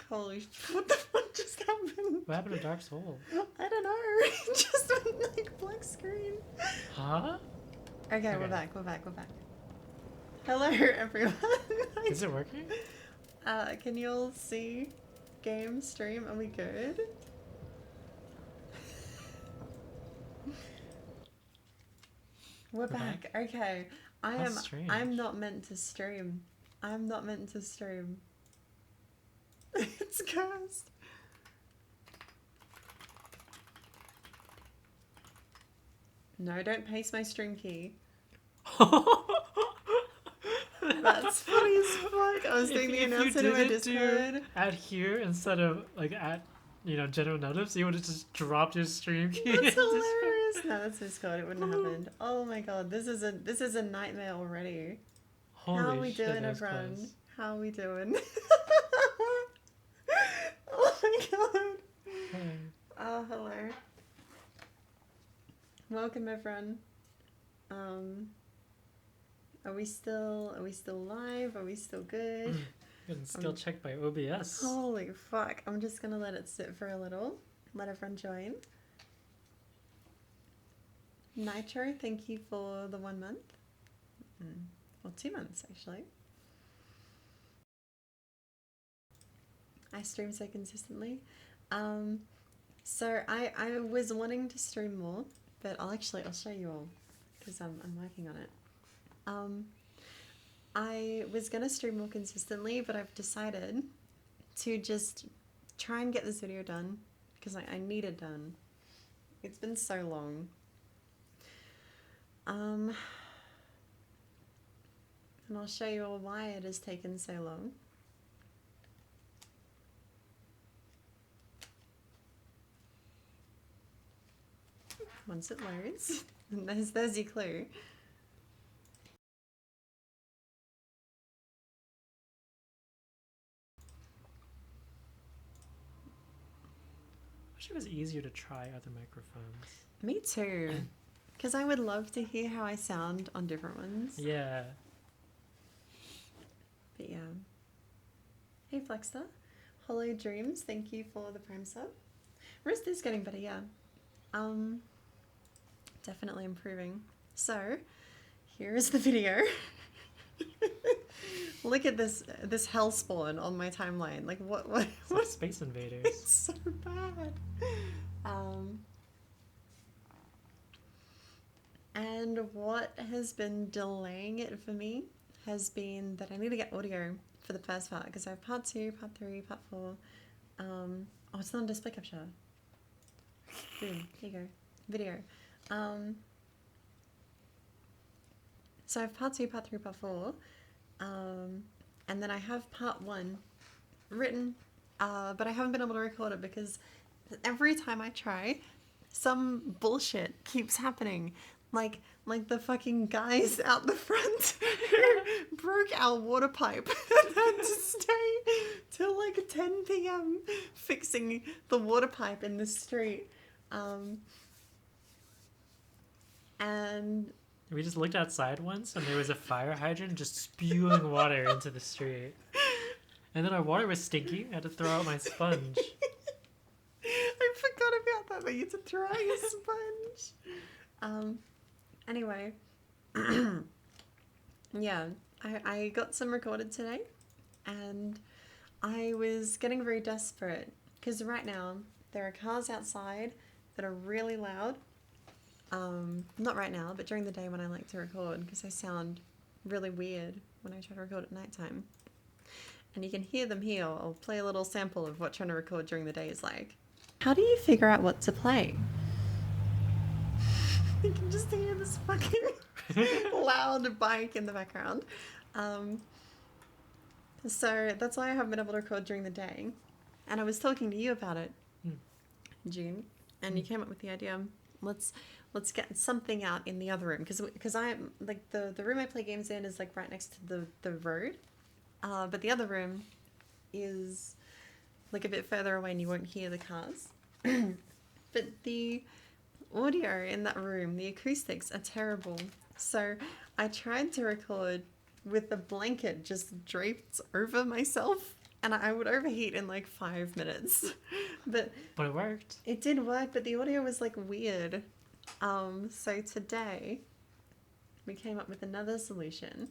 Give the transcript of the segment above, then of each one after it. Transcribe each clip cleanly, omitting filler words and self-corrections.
Holy what the fuck just happened? What happened to Dark Soul? I don't know. It just went like black screen. Huh? Okay, we're back. Hello everyone. Is it working? Can you all see game stream? Are we good? We're back. Okay. That's strange. I'm not meant to stream. It's cursed. No, don't paste my stream key. That's funny as fuck. I was doing the announcement in my Discord. At here instead of like at general notice, you would have just dropped your stream key. That's hilarious. No, that's Discord. It wouldn't have happened. Oh my god, this is a nightmare already. Holy How are we shit, doing, that was everyone? close. How are we doing? Oh my god. Hey. Oh, hello. Welcome, everyone. Are we still live? Are we still good? Getting skill checked by OBS. Holy fuck. I'm just gonna let it sit for a little. Let everyone join. Nitro, thank you for the 1 month. Well, 2 months, actually. I stream so consistently. So I was wanting to stream more, but I'll show you all because I'm working on it. I was gonna stream more consistently, but I've decided to just try and get this video done because I need it done. It's been so long. And I'll show you all why it has taken so long. Once it loads, there's your clue. I wish it was easier to try other microphones. Me too. Because I would love to hear how I sound on different ones. Yeah. But yeah. Hey Flexter. Hollow Dreams, thank you for the Prime sub. Wrist is getting better, yeah. Definitely improving. So, here is the video. Look at this hell spawn on my timeline. Like what It's like Space Invaders. It's so bad. And what has been delaying it for me has been that I need to get audio for the first part because I have part 2, part 3, part 4. Oh, it's not on display capture. Boom, here you go. Video. So I have part 2, part 3, part 4. And then I have part 1 written, but I haven't been able to record it because every time I try, some bullshit keeps happening. Like the fucking guys out the front who broke our water pipe and had to stay till like 10 p.m. fixing the water pipe in the street. And We just looked outside once and there was a fire hydrant just spewing water into the street. And then our water was stinky. I had to throw out my sponge. I forgot about that you had to throw out your sponge. Anyway. Yeah, I got some recorded today and I was getting very desperate because right now there are cars outside that are really loud. Not right now, but during the day when I like to record because I sound really weird when I try to record at nighttime. And you can hear them here. I'll play a little sample of what trying to record during the day is like. How do you figure out what to play? You can just hear this fucking loud bike in the background. So that's why I haven't been able to record during the day. And I was talking to you about it, June, and you came up with the idea. Let's get something out in the other room because I'm like the room I play games in is like right next to the road, but the other room is like a bit further away and you won't hear the cars. But the audio in that room, the acoustics are terrible. So I tried to record with the blanket just draped over myself and I would overheat in like 5 minutes. But But it worked. it did work, but the audio was like weird. So today we came up with another solution.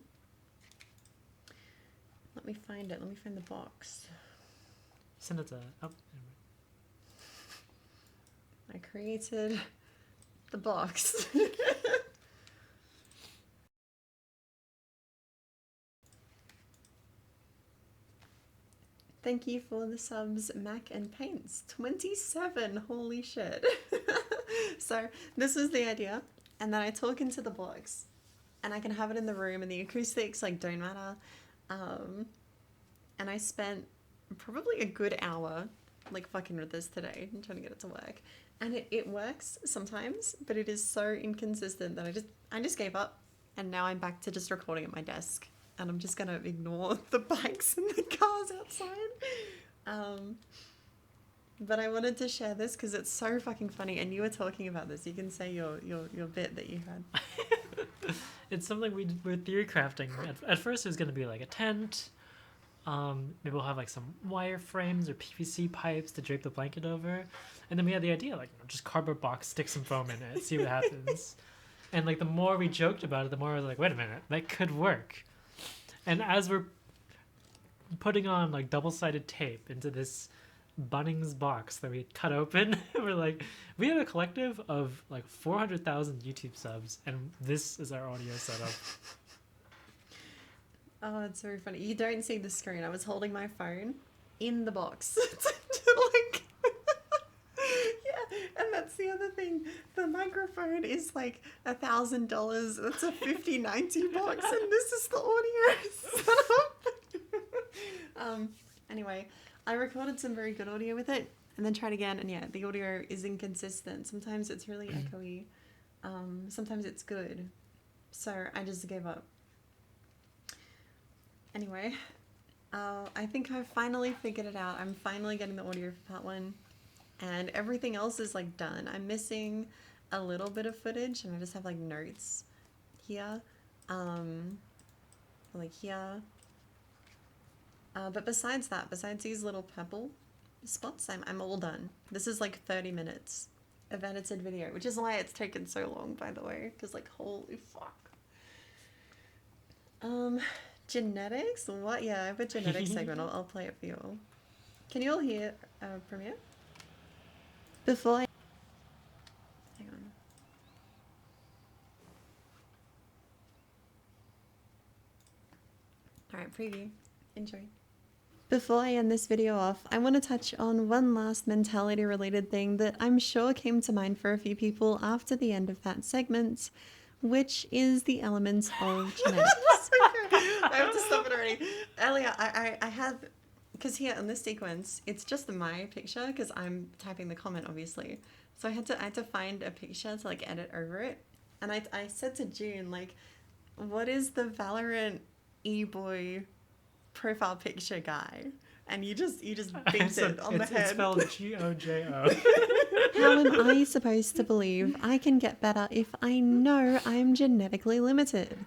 Let me find it. Let me find the box. Send it to. Oh, I created the box. Thank you for the subs, Mac and Paints. 27, holy shit. So this was the idea, and then I talk into the box, and I can have it in the room, and the acoustics like don't matter. And I spent probably a good hour like fucking with this today and trying to get it to work. And it works sometimes, but it is so inconsistent that I just gave up, and now I'm back to just recording at my desk. And I'm just gonna ignore the bikes and the cars outside. But I wanted to share this because it's so fucking funny. And you were talking about this. You can say your bit that you had. it's something we're theory crafting. At first, it was going to be like a tent. Maybe we'll have like some wire frames or PVC pipes to drape the blanket over. And then we had the idea, like, just cardboard box, stick some foam in it, see what happens. And like the more we joked about it, the more I was like, wait a minute, that could work. And as we're putting on like double-sided tape into this Bunnings box that we cut open, we're like, we have a collective of like 400,000 YouTube subs, and this is our audio setup. Oh, it's very funny. You don't see the screen. I was holding my phone in the box. to like, yeah, and that's the other thing. The microphone is like $1,000. It's a 50-90 box, and this is the audio setup. Anyway, I recorded some very good audio with it, and then tried again, and yeah, the audio is inconsistent. Sometimes it's really echoey. Sometimes it's good. So I just gave up. Anyway, I think I've finally figured it out. I'm finally getting the audio for part 1, and everything else is like done. I'm missing a little bit of footage, and I just have like notes here, like here. But besides that, besides these little purple spots, I'm all done. This is like 30 minutes of edited video, which is why it's taken so long, by the way, because like holy fuck. Genetics? What? Yeah, I have a genetics segment. I'll play it for you all. Can you all hear Premiere? Before I... Hang on. Alright, preview. Enjoy. Before I end this video off, I want to touch on one last mentality related thing that I'm sure came to mind for a few people after the end of that segment, which is the elements of genetics. I have to stop it already. Earlier, I have, because here in this sequence, it's just my picture because I'm typing the comment, obviously. So I had to find a picture to like edit over it. And I said to June, like, what is the Valorant e-boy profile picture guy? And you just beat it on the head. It's spelled Gojo. How am I supposed to believe I can get better if I know I'm genetically limited?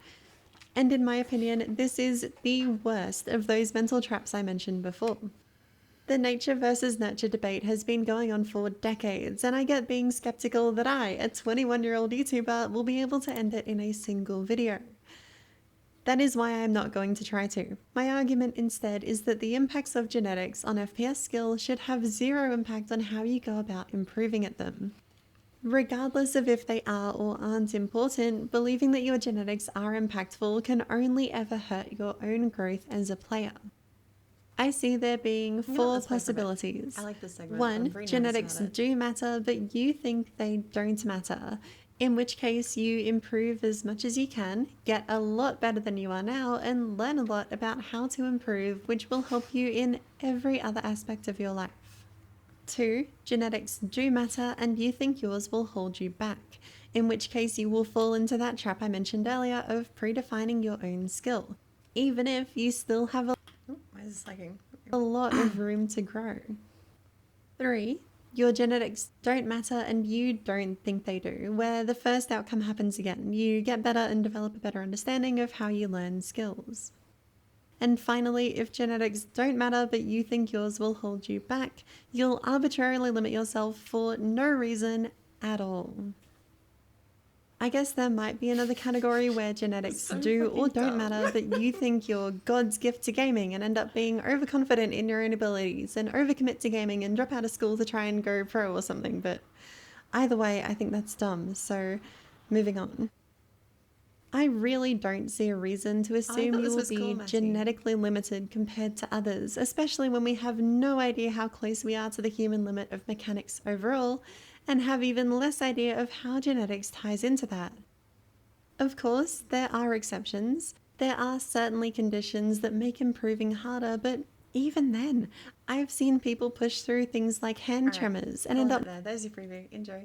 And in my opinion, this is the worst of those mental traps I mentioned before. The nature versus nurture debate has been going on for decades, and I get being skeptical that I, a 21-year-old YouTuber, will be able to end it in a single video. That is why I am not going to try to. My argument instead is that the impacts of genetics on FPS skill should have zero impact on how you go about improving at them. Regardless of if they are or aren't important, believing that your genetics are impactful can only ever hurt your own growth as a player. I see there being 4 possibilities. I like this segment. 1, genetics do matter, but you think they don't matter. In which case you improve as much as you can, get a lot better than you are now, and learn a lot about how to improve, which will help you in every other aspect of your life. 2, genetics do matter and you think yours will hold you back, in which case you will fall into that trap I mentioned earlier of predefining your own skill, even if you still have a lot of room to grow. 3, your genetics don't matter and you don't think they do, where the first outcome happens again. You get better and develop a better understanding of how you learn skills. And finally, if genetics don't matter but you think yours will hold you back, you'll arbitrarily limit yourself for no reason at all. I guess there might be another category where genetics So do or fucking don't dumb. matter, but you think you're God's gift to gaming and end up being overconfident in your own abilities and overcommit to gaming and drop out of school to try and go pro or something. But either way, I think that's dumb. So moving on. I really don't see a reason to assume thought you this will was be cool, Matty. genetically limited compared to others, especially when we have no idea how close we are to the human limit of mechanics overall, and have even less idea of how genetics ties into that. Of course, there are exceptions. There are certainly conditions that make improving harder, but even then, I've seen people push through things like hand Alright, tremors and end pause up it there. There's your preview. Enjoy.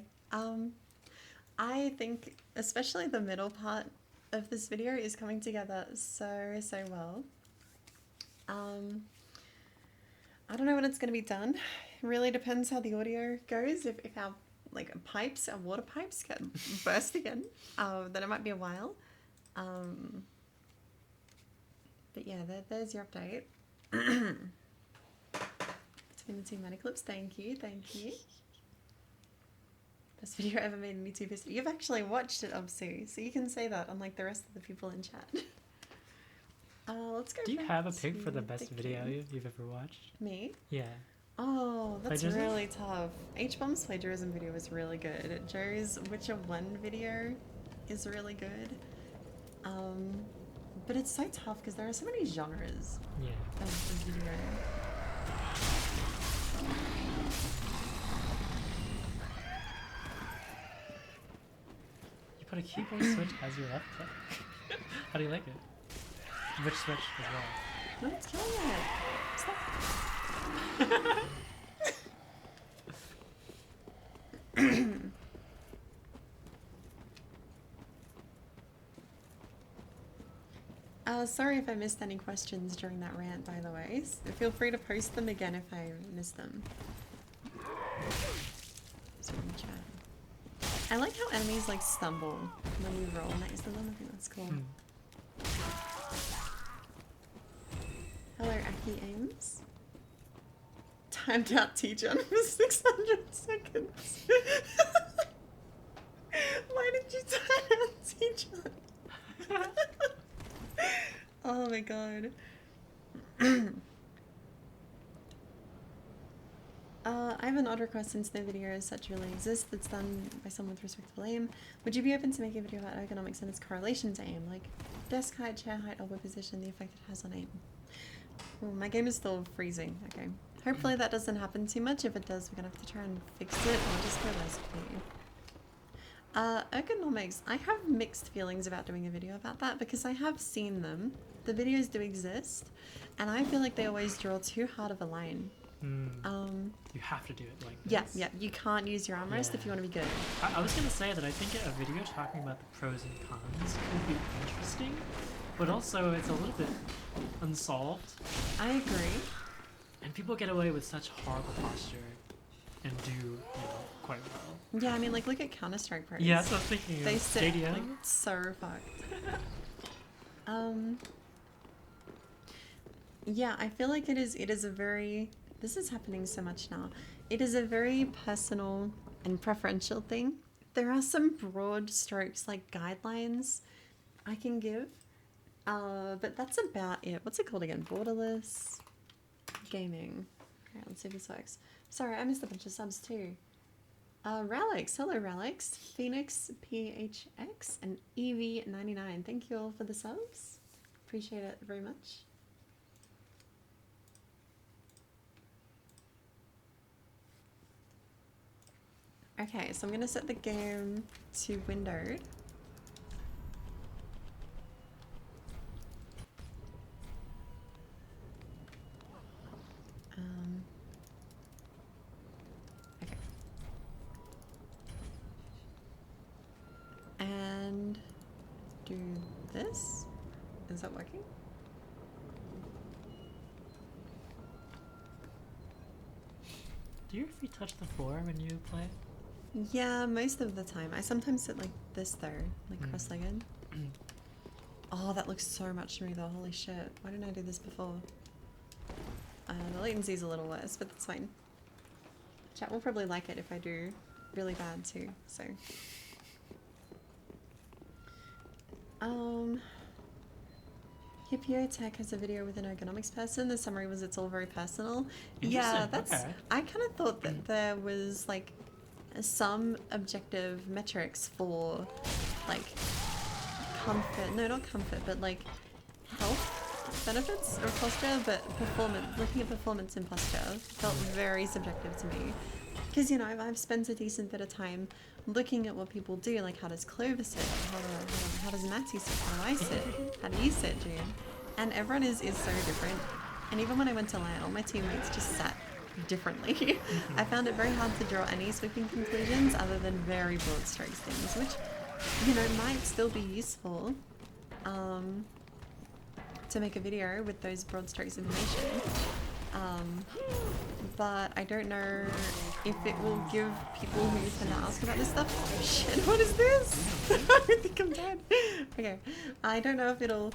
I think especially the middle part of this video is coming together so well. I don't know when it's going to be done. It really depends how the audio goes. If our pipes, our water pipes get burst again, then it might be a while. But yeah, there's your update. Between the two Matty clips, thank you. Best video ever made me too pissed. You've actually watched it, Obsu, so you can say that unlike the rest of the people in chat. Let's go. Do you back have a pick for the to best video you've ever watched? Me? Yeah. Oh, that's Plagiarism? really tough. H-Bomb's plagiarism video was really good. Joe's Witcher 1 video is really good. But it's so tough because there are so many genres Yeah. of the video. You put a keyboard switch as your left click. How do you like it? Which switch as well? No, it's killing it. Stop. Sorry if I missed any questions during that rant, by the way. Feel free to post them again if I missed them. Sorry, in chat. I like how enemies stumble when you roll next to them. I think that's cool. Hello, Aki Ames. Timed out T-John for 600 seconds. Why did you time out T-John? Oh my god. I have an odd request since no video as such really exists that's done by someone with respectable aim. Would you be open to making a video about ergonomics and its correlation to aim? Like desk height, chair height, elbow position, the effect it has on aim. Oh, my game is still freezing. Okay. Hopefully that doesn't happen too much. If it does, we're gonna have to try and fix it or just go recipe. Ergonomics. I have mixed feelings about doing a video about that because I have seen them. The videos do exist, and I feel like they always draw too hard of a line. You have to do it like this. Yeah, you can't use your armrest if you want to be good. I was gonna say that I think a video talking about the pros and cons could be interesting, but also it's a little bit unsolved. I agree. And people get away with such horrible posture and do, quite well. Yeah, I mean, look at Counter-Strike pros. Yeah, that's what I was thinking. They sit JDM. so fucked. Yeah, I feel like it is a very, this is happening so much now. It is a very personal and preferential thing. There are some broad strokes, guidelines I can give. But that's about it. What's it called again? Borderless gaming. Okay, let's see if this works. Sorry, I missed a bunch of subs too. Ralix, hello Ralix, Phoenix PHX, and EV99. Thank you all for the subs. Appreciate it very much. Okay, so I'm gonna set the game to windowed. Okay. And do this. Is that working? Do your feet touch the floor when you play? Yeah, most of the time. I sometimes sit like this though, cross-legged. Oh, that looks so much smoother. Holy shit. Why didn't I do this before? The latency's a little worse, but that's fine. Chat will probably like it if I do really bad too, so. Hippio Tech has a video with an ergonomics person. The summary was it's all very personal. Yeah, Interesting, that's. okay. I kind of thought that there was like some objective metrics for like comfort. No, not comfort, but like health benefits or posture, but performance. Looking at performance and posture felt very subjective to me. Because, you know, I've spent a decent bit of time looking at what people do, like how does Clover sit, how does Matty sit, how do I sit, how do you sit, June? And everyone is so different. And even when I went to LAN, all my teammates just sat differently. I found it very hard to draw any sweeping conclusions other than very broad strokes things, which, you know, might still be useful to make a video with those broad strokes information. But I don't know if it will give people who tend to ask about this stuff. Oh shit, what is this? I think I'm dead. Okay, I don't know if it'll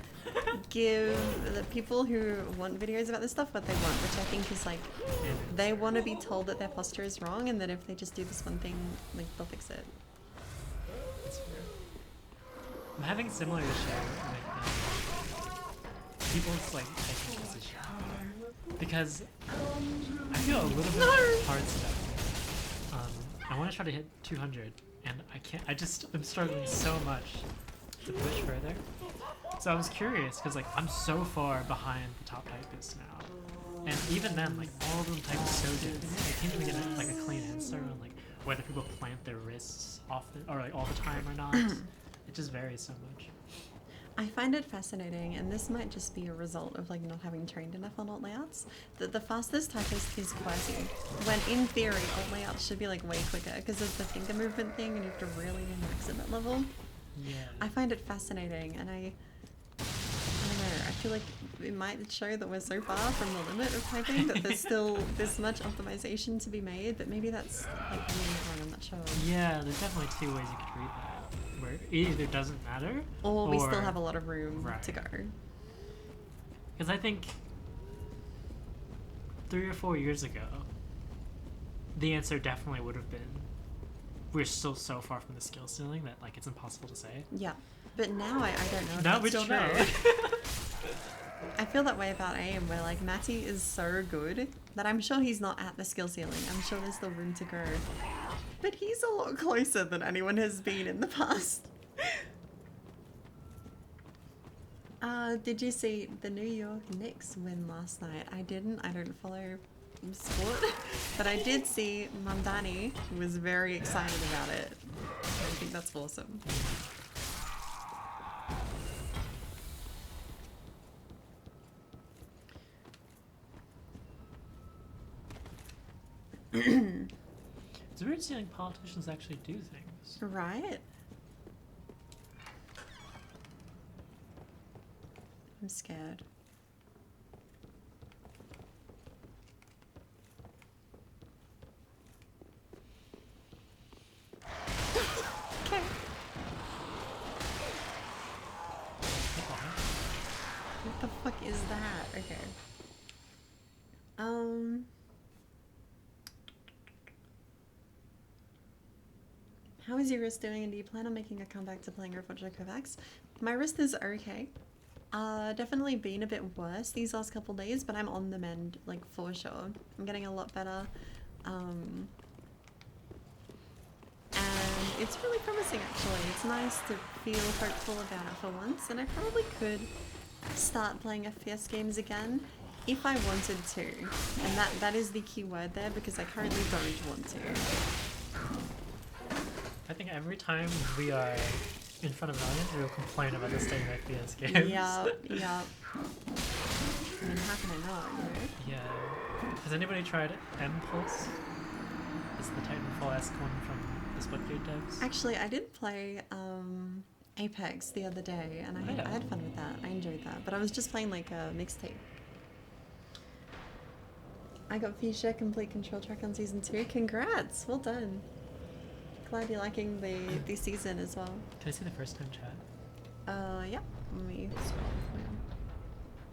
give the people who want videos about this stuff what they want, which I think is like, they want to be told that their posture is wrong and that if they just do this one thing, like, they'll fix it. That's fair. I'm having similar issue with people's like taking this issue. Because I feel a little bit hard stuff. I want to try to hit 200, and I can't. I'm struggling so much to push further. So I was curious because like I'm so far behind the top typists now, and even then, like all of them type so differently. I can't even get like a clean answer on like whether people plant their wrists often or like all the time or not. It just varies so much. I find it fascinating, and this might just be a result of like not having trained enough on alt layouts, that the fastest typist is QWERTY, when in theory alt layouts should be like way quicker because of the finger movement thing and you have to really max at that level. Yeah. I find it fascinating, and I don't know, I feel like it might show that we're so far from the limit of typing that there's still this much optimization to be made, but maybe that's like really wrong, I'm not sure. Yeah, there's definitely two ways you could read that. Where it either doesn't matter, Or we still have a lot of room right. to go. Because I think 3 or 4 years ago, the answer definitely would have been, we're still so far from the skill ceiling that like it's impossible to say. Yeah, but now I don't know if Now that's we don't true. know. I feel that way about AIM, where like Matty is so good that I'm sure he's not at the skill ceiling. I'm sure there's still room to go. But he's a lot closer than anyone has been in the past. Did you see the New York Knicks win last night? I didn't. I don't follow sport. But I did see Mamdani was very excited about it. I think that's awesome. It's weird seeing politicians actually do things. Right? I'm scared. Okay. What the fuck is that? Okay. How is your wrist doing, and do you plan on making a comeback to playing Reforged Kovacs? My wrist is okay. Definitely been a bit worse these last couple days, but I'm on the mend, like, for sure. I'm getting a lot better. And it's really promising, actually. It's nice to feel hopeful about it for once, and I probably could start playing FPS games again if I wanted to. And that is the key word there, because I currently don't want to. I think every time we are in front of an audience, we will complain about the state of FPS games. Yeah. I mean, how can I not, you know? Yeah. Has anybody tried M-Pulse? It's the Titanfall-esque one from the Splitgate devs. Actually, I did play Apex the other day, and I had fun with that. I enjoyed that, but I was just playing like a mixtape. I got Fuchsia complete control track on season 2. Congrats! Well done. Glad you're liking the season as well. Can I see the first time chat? Yeah. Let me scroll for you.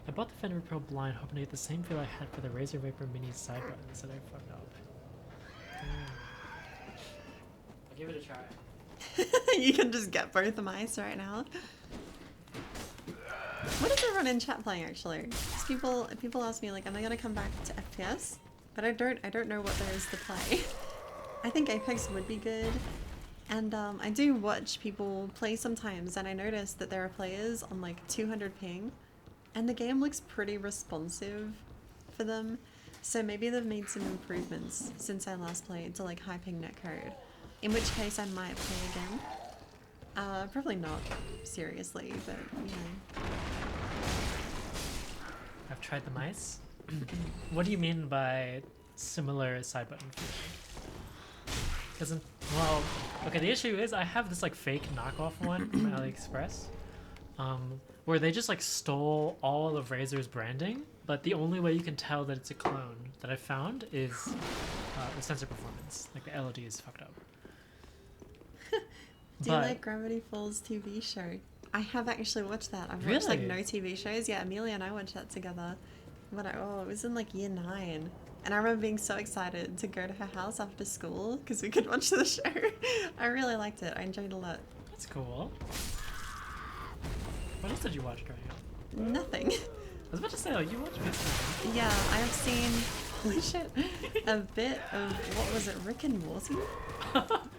I bought the Fenrir Pro blind, hoping to get the same feel I had for the Razer Vapor Mini side buttons that I fucked up. I'll give it a try. You can just get both the mice right now. What is everyone in chat playing actually? 'Cause people ask me like, am I gonna come back to FPS? But I don't know what there is to play. I think Apex would be good. And I do watch people play sometimes, and I notice that there are players on like 200 ping, and the game looks pretty responsive for them. So maybe they've made some improvements since I last played to like high ping netcode. In which case I might play again. Probably not seriously, but you know. I've tried the mice. What do you mean by similar side button feeling? Because, well, okay, the issue is I have this like fake knockoff one from AliExpress, where they just like stole all of Razer's branding, but the only way you can tell that it's a clone that I found is the sensor performance. Like the LED is fucked up. Do you like Gravity Falls TV show? I have actually watched that. I've watched like no TV shows. Yeah, Amelia and I watched that together. It was in like year 9. And I remember being so excited to go to her house after school because we could watch the show. I really liked it. I enjoyed it a lot. That's cool. What else did you watch growing up? Nothing. I was about to say, you watched Pixar. Yeah, I have seen, holy shit, a bit of, what was it, Rick and Morty?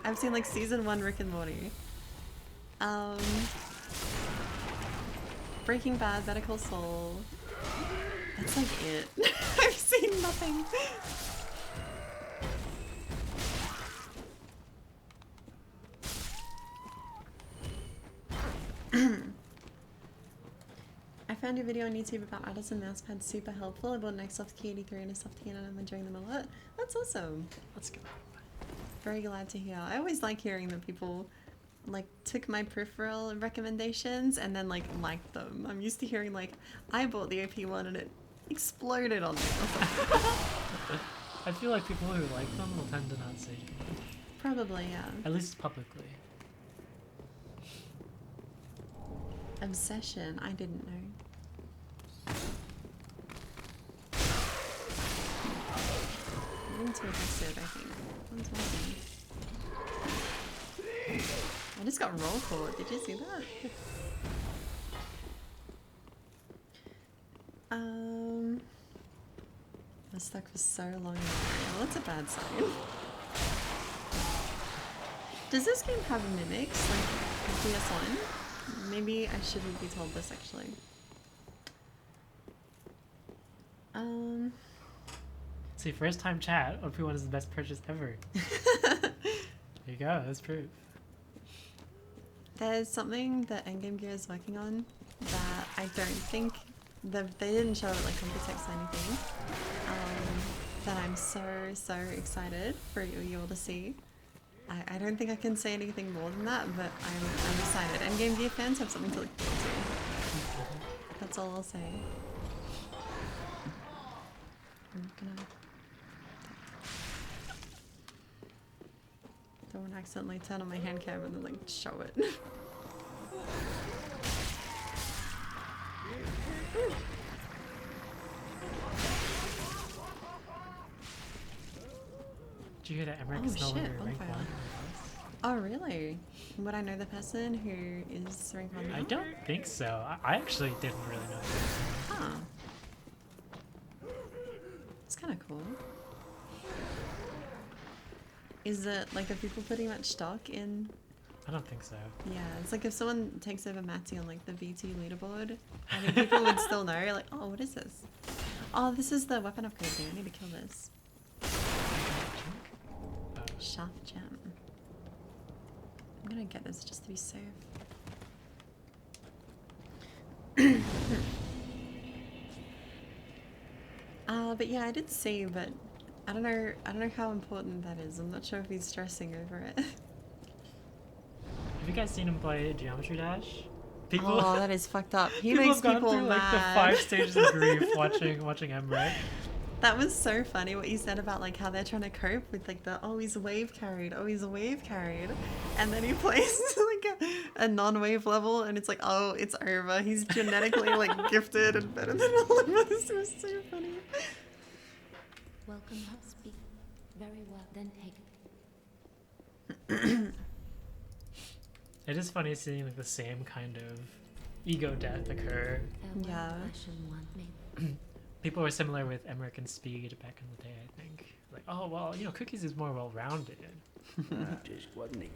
I've seen like season 1 Rick and Morty. Breaking Bad, Better Call Saul. That's like it. I've seen nothing. I found your video on YouTube about Addison mousepad super helpful. I bought an Xsoft Key 83 and a Soft Key and I'm enjoying them a lot. That's awesome. Let's go. Very glad to hear. I always like hearing that people like took my peripheral recommendations and then like liked them. I'm used to hearing like, I bought the OP one and it exploded on me. I feel like people who like them will tend to not say too much. Probably, yeah. At least publicly. Obsession, I didn't know. I'm too aggressive, I think. One's working. I just got roll caught. Did you see that? I was stuck for so long in the area. Well, that's a bad sign. Does this game have mimics, like DS1? Maybe I shouldn't be told this, actually. See, first time chat, OP1 is the best purchase ever. There you go, that's proof. There's something that Endgame Gear is working on that I don't think they didn't show it like Computex or anything. That I'm so excited for you all to see. I don't think I can say anything more than that, but I'm excited. Endgame Gear fans have something to look forward to. That's all I'll say. I'm gonna... Don't want to accidentally turn on my hand cam and then like show it. Did you hear that Emmerich is no longer rank 1? Oh really? Would I know the person who is rank 1 now? I don't think so. I actually didn't really know. Huh. It's kind of cool. Is it like, are people putting much stock in? I don't think so. Yeah, it's like if someone takes over Matty on like the VT leaderboard, I think people would still know, like, oh, what is this? Oh, this is the weapon upgrade thing. I need to kill this. Shaft gem. I'm gonna get this just to be safe. But yeah, I did see, but I don't know how important that is. I'm not sure if he's stressing over it. Have you guys seen him play Geometry Dash? People, oh, that is fucked up. He people makes have gone people through mad. like the 5 stages of grief watching Emmerich. That was so funny what you said about like how they're trying to cope with like the, oh, he's wave carried, and then he plays like a non-wave level, and it's like, oh, it's over. He's genetically like gifted and better than all of us. It was so funny. Welcome, speak. Very well, then take it. It is funny seeing like the same kind of ego death occur. Farewell, Yeah. I shouldn't want me. People were similar with Emmerich and Speed back in the day, I think. Like, oh, well, you know, Cookies is more well-rounded. Just wasn't he?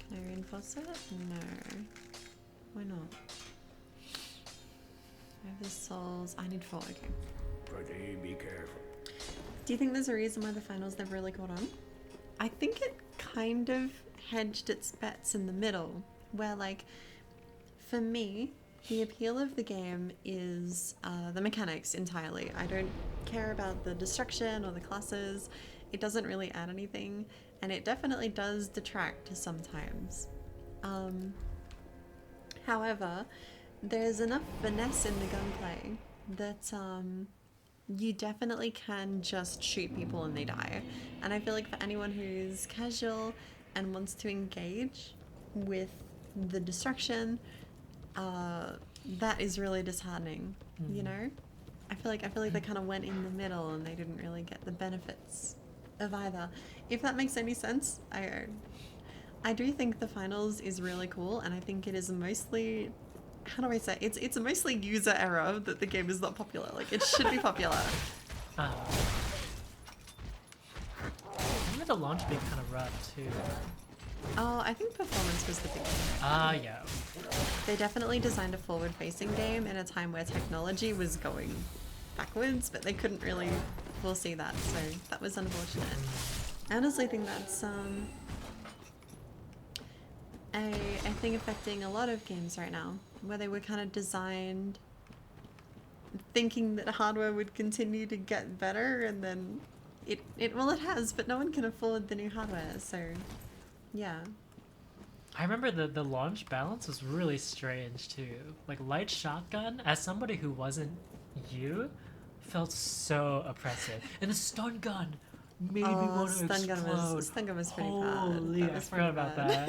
Can I reinforce it? No. Why not? I have the souls. I need 4. Okay. Pretty be careful. Do you think there's a reason why the finals never really caught on? I think it kind of hedged its bets in the middle, where, like, for me, the appeal of the game is the mechanics entirely. I don't care about the destruction or the classes. It doesn't really add anything, and it definitely does detract sometimes. However, there's enough finesse in the gunplay that you definitely can just shoot people and they die. And I feel like for anyone who's casual and wants to engage with the destruction, that is really disheartening. You know, I feel like they kind of went in the middle and they didn't really get the benefits of either. If that makes any sense, I do think the finals is really cool, and I think it is mostly, how do I say, it's mostly user error that the game is not popular. Like, it should be popular. I remember the launch being kind of rough, too. Oh, I think performance was the big thing. Yeah. They definitely designed a forward-facing game in a time where technology was going backwards, but they couldn't really foresee that, so that was unfortunate. I honestly think that's a thing affecting a lot of games right now, where they were kind of designed thinking that hardware would continue to get better, and then it has, but no one can afford the new hardware, so yeah. I remember the launch balance was really strange, too. Like, light shotgun, as somebody who wasn't you, felt so oppressive. And the stun gun made me want to stun gun explode. was pretty Holy, bad. I forgot about that.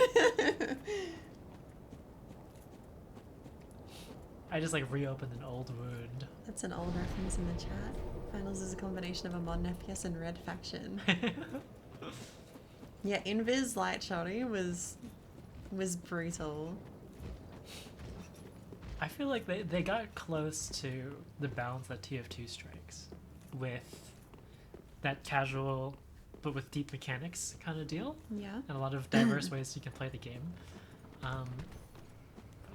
I just, like, reopened an old wound. That's an old reference in the chat. Finals is a combination of a modern FPS and Red Faction. Yeah, Invis light shotty was brutal. I feel like they got close to the balance that TF2 strikes with that casual but with deep mechanics kind of deal, Yeah, and a lot of diverse ways you can play the game. I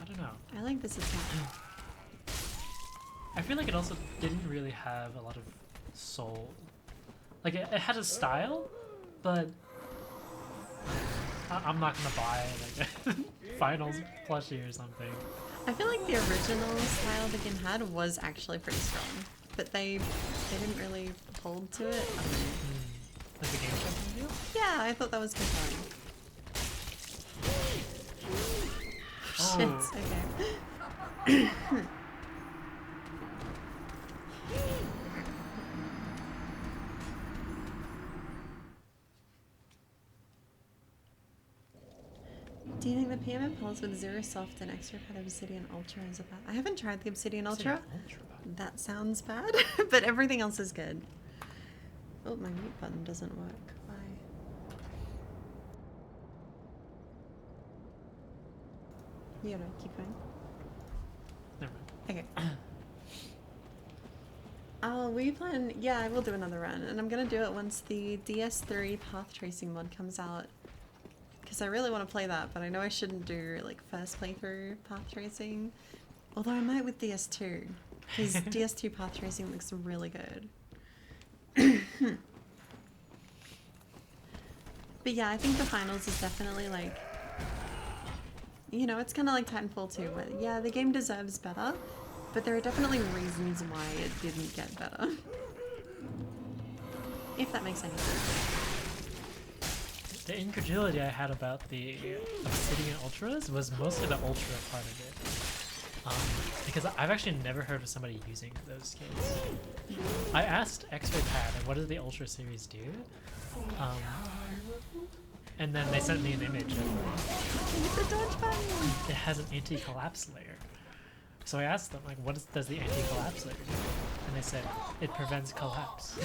don't know. I like this attack. I feel like it also didn't really have a lot of soul. Like, it had a style, but I'm not gonna buy like a finals plushie or something. I feel like the original style the game had was actually pretty strong, but they didn't really hold to it. Like the game show deal? Yeah, I thought that was compelling. Oh. Shit, okay. Do you think the PM Impulse with Zero Soft and extra pad Obsidian Ultra is about? I haven't tried the Obsidian Ultra. That sounds bad, but everything else is good. Oh, my mute button doesn't work. Why? You gotta keep going. Never mind. Okay. Oh, we plan. Yeah, I will do another run, and I'm gonna do it once the DS3 path tracing mod comes out. Because I really want to play that, but I know I shouldn't do like first playthrough path tracing. Although I might with DS2, because DS2 path tracing looks really good. But yeah, I think the finals is definitely like, you know, it's kind of like Titanfall 2, where yeah, the game deserves better, but there are definitely reasons why it didn't get better. If that makes any sense. The incredulity I had about the Obsidian Ultras was mostly the Ultra part of it. Because I've actually never heard of somebody using those kits. I asked X-Ray Pad, like, what does the Ultra series do? And then they sent me an image of Hit the dodge button. it has an anti-collapse layer. So I asked them, like, what does the anti-collapse layer do? And they said, it prevents collapse.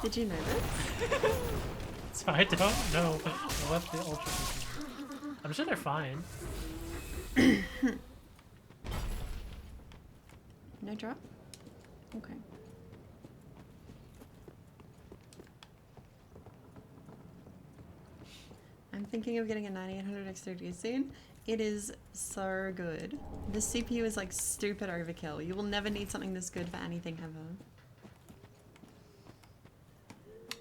Did you know this? So I don't know what the ultra is. I'm sure they're fine. No drop? Okay. I'm thinking of getting a 9800 X30 soon. It is so good. The CPU is like stupid overkill. You will never need something this good for anything ever.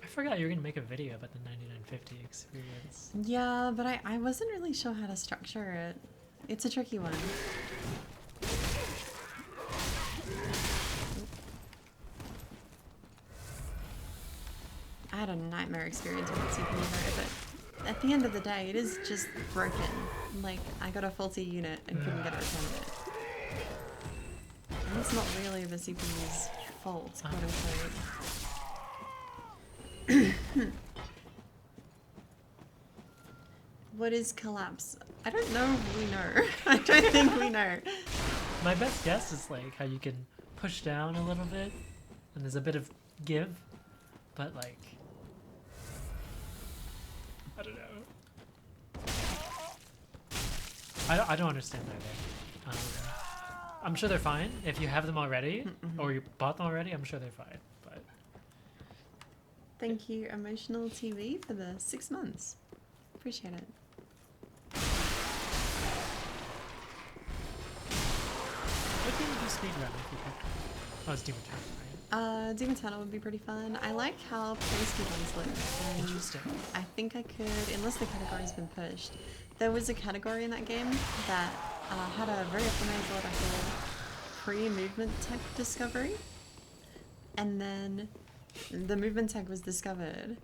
I forgot you were gonna make a video about the 9950 experience. Yeah, but I wasn't really sure how to structure it. It's a tricky one. I had a nightmare experience with the CPU though, but at the end of the day, it is just broken. Like, I got a faulty unit and couldn't get a return of it. And it's not really the CPU's fault, quote unquote. What is collapse? I don't know if we know. I don't think we know. My best guess is like how you can push down a little bit and there's a bit of give, but like, I don't know. I don't understand either. I'm sure they're fine if you have them already or you bought them already. I'm sure they're fine, but Thank you, Emotional TV, for the 6 months. Appreciate it. what game do you speed run if you pick? Oh, it's Doom Eternal, right? Doom Eternal would be pretty fun. I like how posted ones look. And Interesting. I think I could, unless the category's been pushed. There was a category in that game that had a very fundamental pre-movement tech discovery. And then the movement tech was discovered.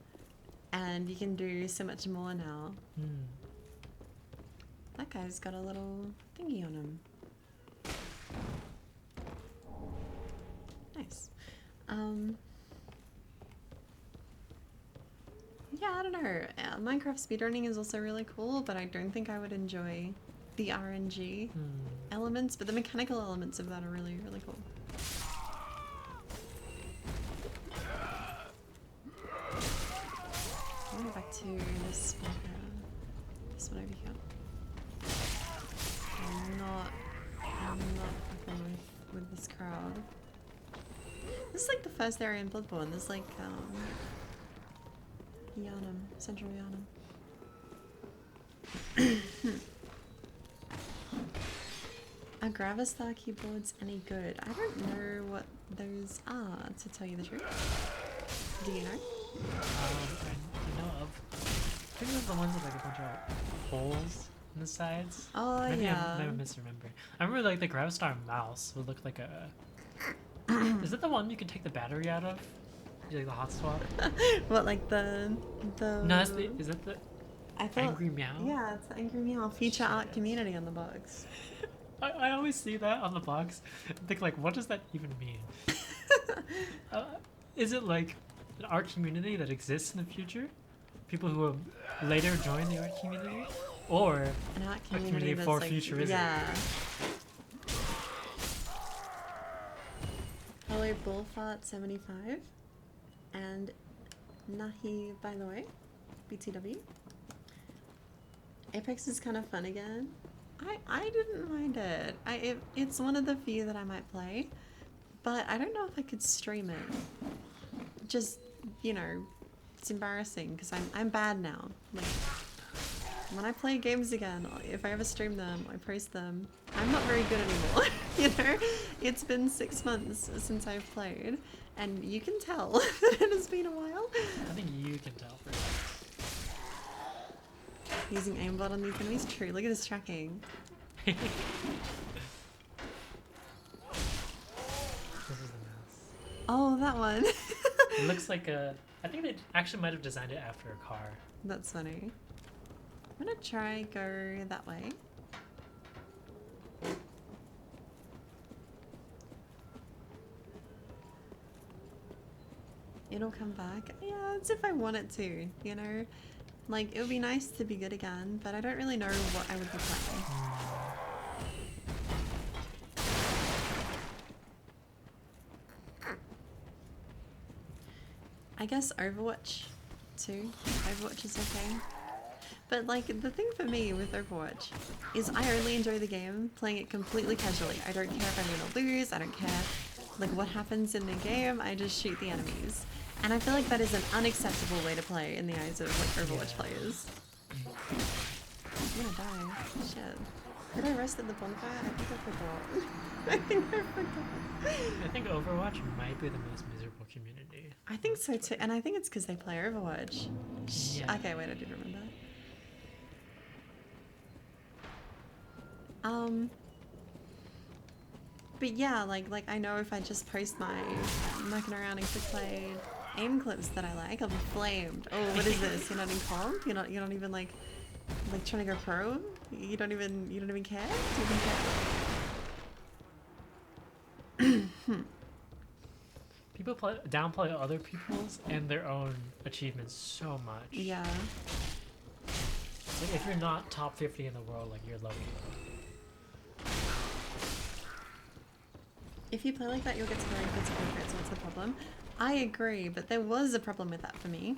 And you can do so much more now. Hmm. That guy's got a little thingy on him. Nice. Yeah, I don't know. Minecraft speedrunning is also really cool, but I don't think I would enjoy the RNG Hmm. elements, but the mechanical elements of that are really, really cool. I'm gonna go back to this one over here. I'm not fucking with this crowd. This is like the first area in Bloodborne. There's like, Yharnam, Central Yharnam. Are Gravistar keyboards any good? I don't know what those are, to tell you the truth. Do you know? I know of. I think those are the ones with like a bunch of holes on the sides. Oh, Maybe yeah. I'm misremembering. I remember like the Gravistar mouse would look like a. Is that the one you can take the battery out of? You like the hot swap? What, like the No, is that the I thought, Angry Meow? Yeah, it's the Angry Meow feature art Shit. community on the box. I always see that on the box and think like, what does that even mean? Is it like an art community that exists in the future? People who will later join the art community? Or An art community community that's for like, futurism. yeah. Hello Bullfart75 and Nahi, by the way, BTW. Apex is kind of fun again. I didn't mind it. It's one of the few that I might play, but I don't know if I could stream it. Just, you know, it's embarrassing because I'm bad now. Like, when I play games again, if I ever stream them, I post them, I'm not very good anymore. You know, it's been 6 months since I've played, and you can tell that it has been a while. I think you can tell for that. Using aimbot on these enemies, true. Look at this tracking. This is the mouse. Oh, that one. It looks like a. I think they actually might have designed it after a car. That's funny. I'm gonna try go that way. It'll come back. Yeah, it's if I want it to, you know? Like, it would be nice to be good again, but I don't really know what I would be playing. I guess Overwatch too. Overwatch is okay. But like the thing for me with Overwatch is I only enjoy the game playing it completely casually. I don't care if I'm gonna lose, I don't care like what happens in the game, I just shoot the enemies. And I feel like that is an unacceptable way to play in the eyes of like Overwatch players. I'm gonna die. Shit. Did I rest at the bonfire? I think I forgot. I think I forgot. I think Overwatch might be the most miserable community. I think so too, and I think it's because they play Overwatch. Yeah. Okay, wait, I did remember. But yeah, like I know if I just post my mucking around and quick play aim clips that I like, I'll be flamed. Oh, what is this? You're not in comp? You're not even like trying to go pro? You don't even care? Do you even care? People downplay other people's and their own achievements so much. Yeah. It's like if you're not top 50 in the world, like you're low. If you play like that, you'll get scoring if it's appropriate, so what's the problem? I agree, but there was a problem with that for me.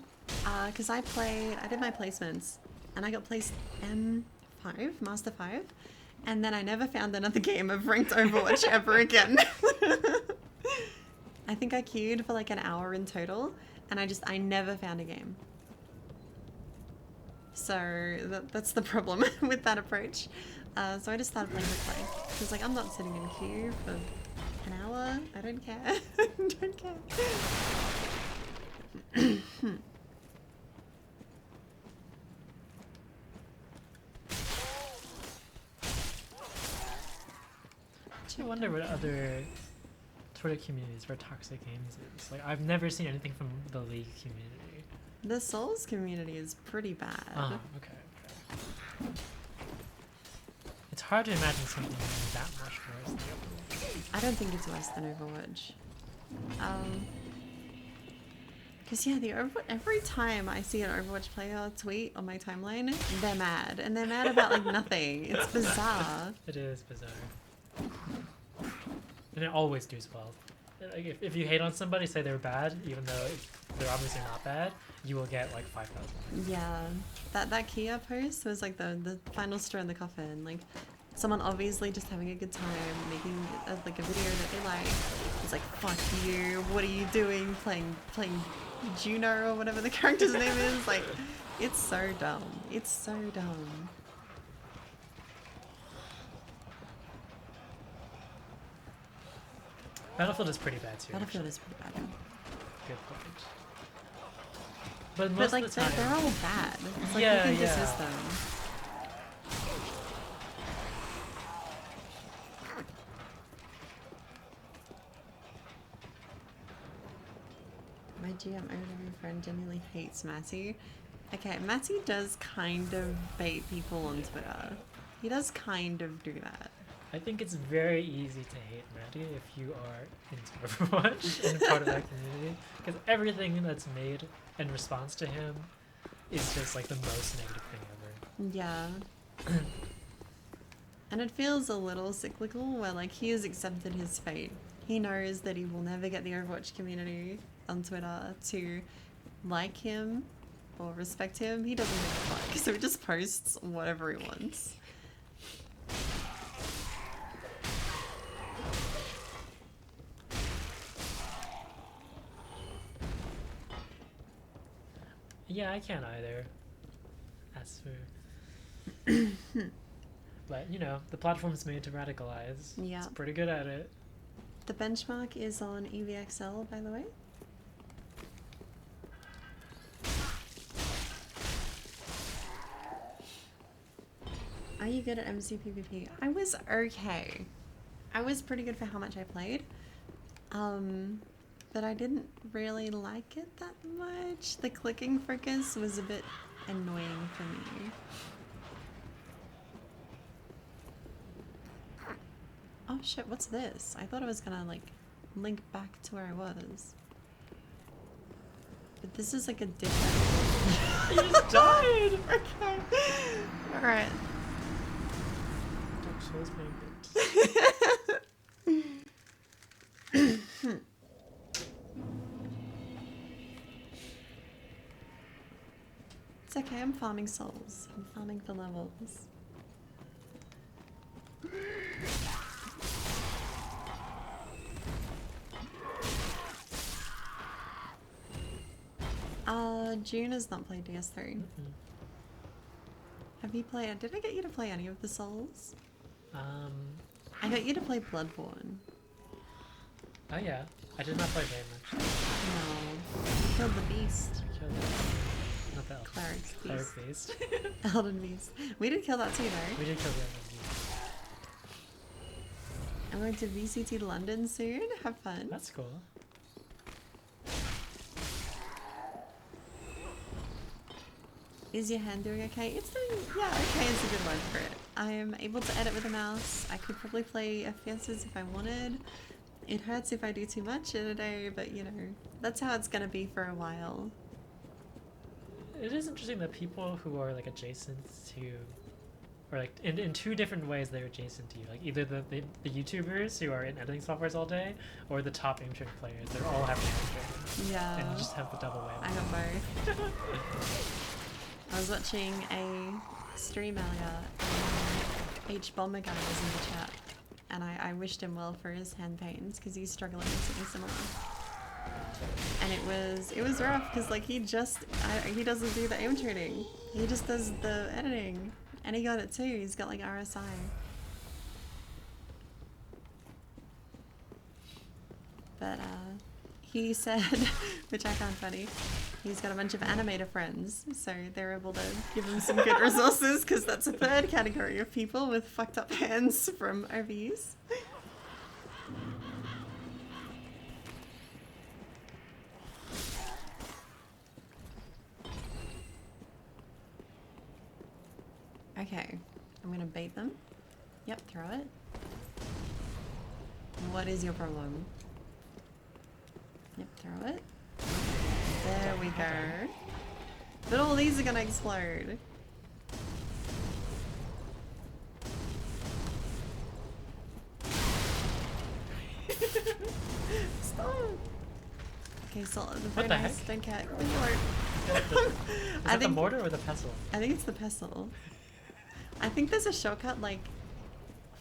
Because I did my placements, and I got placed M5, Master 5, and then I never found another game of ranked Overwatch ever again. I think I queued for like an hour in total, and I never found a game. So that's the problem with that approach. So I just started playing quick play. Because like I'm not sitting in queue for an hour. I don't care. I don't care. I wonder what other Twitter communities where toxic games is. Like I've never seen anything from the League community. The Souls community is pretty bad. Oh, okay. It's hard to imagine something that much worse than Overwatch. I don't think it's worse than Overwatch. Cause yeah, every time I see an Overwatch player tweet on my timeline, they're mad, and they're mad about like nothing. It's bizarre. It is bizarre. And it always does well. Like if you hate on somebody, say they're bad, even though they're obviously not bad, you will get like 5,000. Yeah, that Kia post was like the final straw in the coffin. Like someone obviously just having a good time, making like a video that they like. It's like, fuck you, what are you doing playing Juno or whatever the character's name is? Like, it's so dumb. It's so dumb. Battlefield is pretty bad too. Battlefield is pretty bad. Yeah. Good point. But most But like of the time, they're all bad. It's like Yeah, you can yeah. dismiss them. My GM OW friend genuinely hates Matty. Okay, Matty does kind of bait people on Twitter. He does kind of do that. I think it's very easy to hate Matty if you are into Overwatch and part of that community, because everything that's made in response to him is just like the most negative thing ever. Yeah. And it feels a little cyclical where like he has accepted his fate. He knows that he will never get the Overwatch community on Twitter to like him or respect him. He doesn't give a fuck, so he just posts whatever he wants. Yeah, I can't either. As for but you know, the platform's made to radicalize. Yeah. It's pretty good at it. The benchmark is on EVXL, by the way. Are you good at MCPVP? I was okay. I was pretty good for how much I played. But I didn't really like it that much. The clicking focus was a bit annoying for me. Oh shit, what's this? I thought I was gonna like link back to where I was. This is like a different. You just died! Okay. Alright. Dark Souls made it. It's okay, I'm farming souls. I'm farming for levels. June has not played DS3. Have you played? Did I get you to play any of the Souls? I got you to play Bloodborne. Oh yeah. I did not play very much. No. You killed the beast. I killed it. Not the elf. Cleric's Cleric beast. beast. Elden beast. We did kill that too though. We did kill the elf beast. I'm going to VCT London soon. Have fun. That's cool. Is your hand doing okay? It's doing, yeah, okay is a good word for it. I am able to edit with a mouse. I could probably play FPSs if I wanted. It hurts if I do too much in a day, but you know, that's how it's gonna be for a while. It is interesting that people who are like adjacent to, or like in two different ways they're adjacent to you. Like either the YouTubers who are in editing softwares all day, or the top aim training players. They're all having aim training. Yeah. And you just have the double I whammy. got both. I was watching a stream earlier, and H Bomber guy was in the chat, and I wished him well for his hand pains because he's struggling with something similar. And it was rough because like he doesn't do the aim training, he just does the editing, and he got it too. He's got like RSI. But he said, which I found funny, he's got a bunch of animator friends, so they're able to give him some good resources because that's a third category of people with fucked up hands from overuse. Okay, I'm gonna bait them. Yep, throw it. What is your problem? Yep, throw it. There we go. But all these are gonna explode. Stop. Okay, so the very What the nice. heck? Don't care. Is that the mortar or the pestle? I think it's the pestle. I think there's a shortcut like,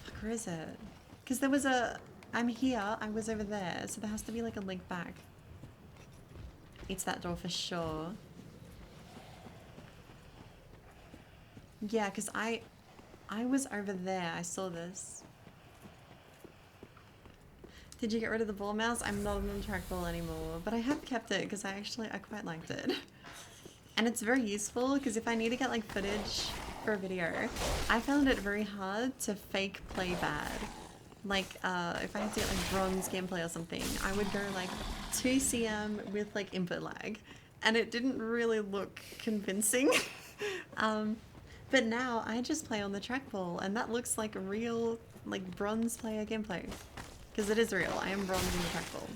fuck, where is it? Because there was a, I'm here, I was over there, so there has to be like a link back. It's that door for sure. Yeah, because I was over there, I saw this. Did you get rid of the ball mouse? I'm not on the trackball anymore, but I have kept it because I quite liked it. And it's very useful because if I need to get like footage for a video, I found it very hard to fake play bad. Like if I had to get like bronze gameplay or something, I would go like 2 cm with like input lag, and it didn't really look convincing. But now I just play on the trackball, and that looks like real like bronze player gameplay. Because it is real. I am bronze in the trackball.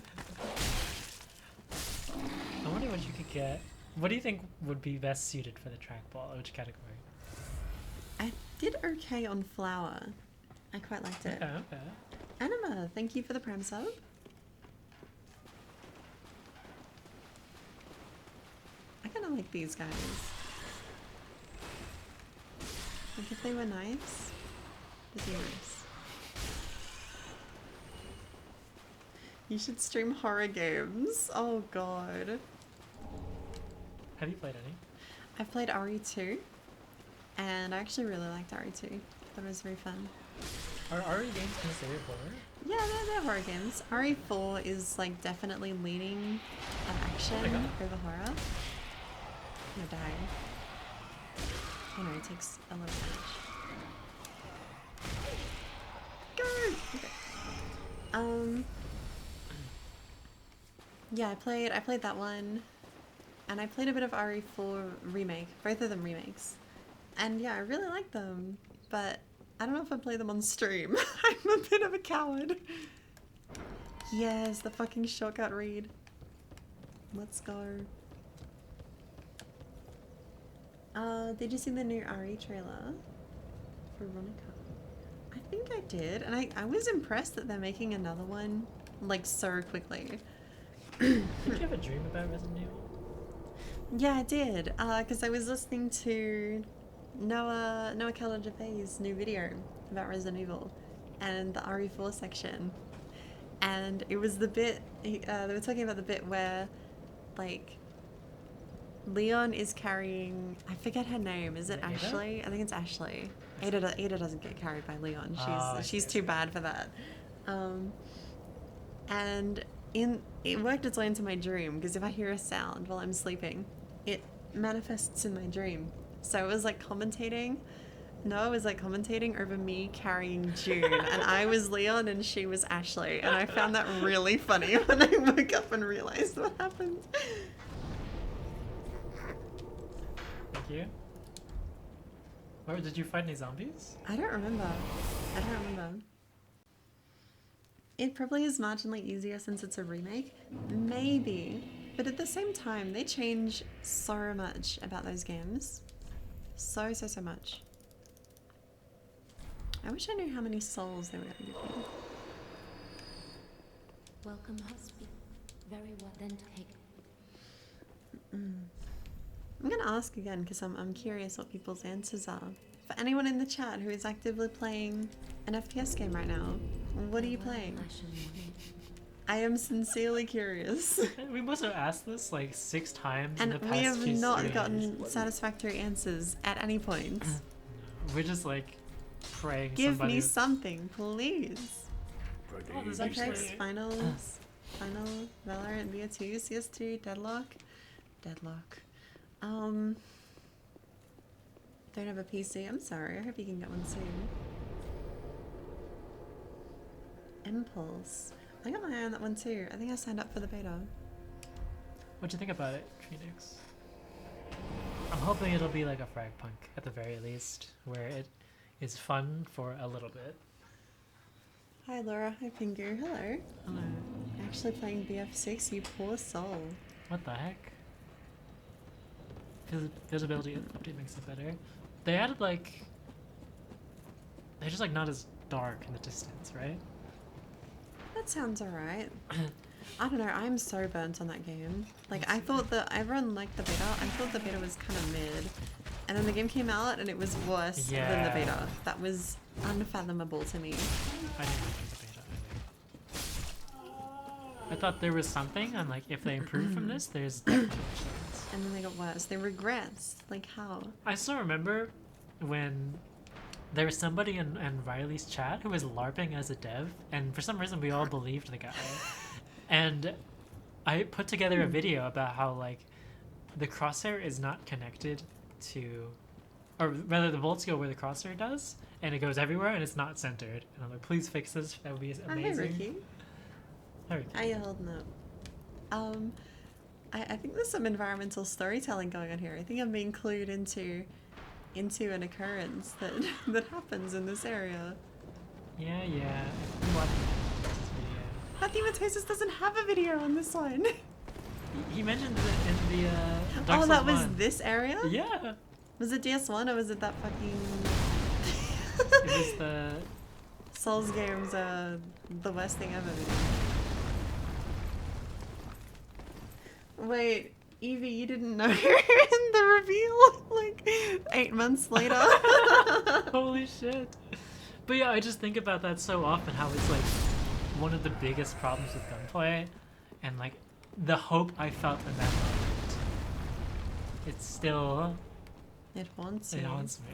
I wonder what you could get. What do you think would be best suited for the trackball? Which category? I did okay on Flower. I quite liked it. Okay, okay. Anima, thank you for the Prime sub. I kind of like these guys. Like if they were nice, they'd be nice. You should stream horror games. Oh god. Have you played any? I've played RE2, and I actually really liked RE2. Thought it was very fun. Are RE games considered horror? Yeah, they're horror games. RE4 is like definitely leaning on action Oh my God. over horror. I'm gonna die. Oh no, it takes a lot of damage. Go! Okay. Yeah, I played that one, and I played a bit of RE4 remake, both of them remakes, and yeah, I really like them, but I don't know if I play them on stream. I'm a bit of a coward. Yes, the fucking shortcut read. Let's go. Did you see the new RE trailer? Veronica. I think I did, and I was impressed that they're making another one like so quickly. Did you have a dream about Resident Evil? Yeah, I did. Because I was listening to Noah Calajapay's new video about Resident Evil and the RE4 section, and it was the bit they were talking about the bit where, like, Leon is carrying, I forget her name. Is it Ada? Ashley? I think it's Ashley. Ada doesn't get carried by Leon. I She's see, I too see. bad for that. And it worked its way into my dream because if I hear a sound while I'm sleeping, it manifests in my dream. So it was like commentating. Noah was like commentating over me carrying June, and I was Leon and she was Ashley, and I found that really funny when I woke up and realized what happened. Thank you. Or did you fight any zombies? I don't remember. It probably is marginally easier since it's a remake. Maybe. But at the same time, they change so much about those games. So much. I wish I knew how many souls they were going to give me. Welcome, Husby. Very well, then take it. I'm going to ask again because I'm curious what people's answers are. For anyone in the chat who is actively playing an FPS game right now, what are you playing? I shall wait. I am sincerely curious. We must have asked this like 6 times in And the past we have few not streams. gotten satisfactory answers at any point. We're just like praying Give somebody. me something, please. For Oh, there's the actually- Apex, Finals, Final, Valorant, BO2, CS2, Deadlock. Don't have a PC. I'm sorry. I hope you can get one soon. Impulse. I got my eye on that one too. I think I signed up for the beta. What'd you think about it, Phoenix? I'm hoping it'll be like a Fragpunk at the very least, where it is fun for a little bit. Hi Laura. Hi Pingu. Hello. Hello. Actually playing BF6. You poor soul. What the heck? Visibility update makes it better. They added like... They're just like not as dark in the distance, right? That sounds alright. I don't know, I'm so burnt on that game. Like, I thought that everyone liked the beta. I thought the beta was kind of mid. And then the game came out and it was worse than the Yeah. beta. That was unfathomable to me. I didn't like the beta either. I thought there was something, and like if they improve from this, there's definitely a chance. And then they got worse. They regressed. Like, how? I still remember when there was somebody in Riley's chat who was LARPing as a dev, and for some reason we all believed the guy. And I put together a video about how like the crosshair is not connected to, or rather the bolts go where the crosshair does, and it goes everywhere and it's not centered. And I'm like, please fix this. That would be Oh, hey, amazing. Ricky. Hi, Ricky. How you holding up? I think there's some environmental storytelling going on here. I think I'm being clued into an occurrence that that happens in this area. Yeah. I'm watching this video. Mathematosis doesn't have a video on this one. He mentioned it in the Dark Oh, Souls that was 1. this area? Yeah. Was it DS1 or was it that fucking... It was the Souls games are the worst thing ever. Wait, Evie, you didn't know in the reveal? Like, 8 months later? holy shit. But yeah, I just think about that so often, how it's like one of the biggest problems with gunplay, and like the hope I felt in that moment. It's still It haunts it me. haunts me.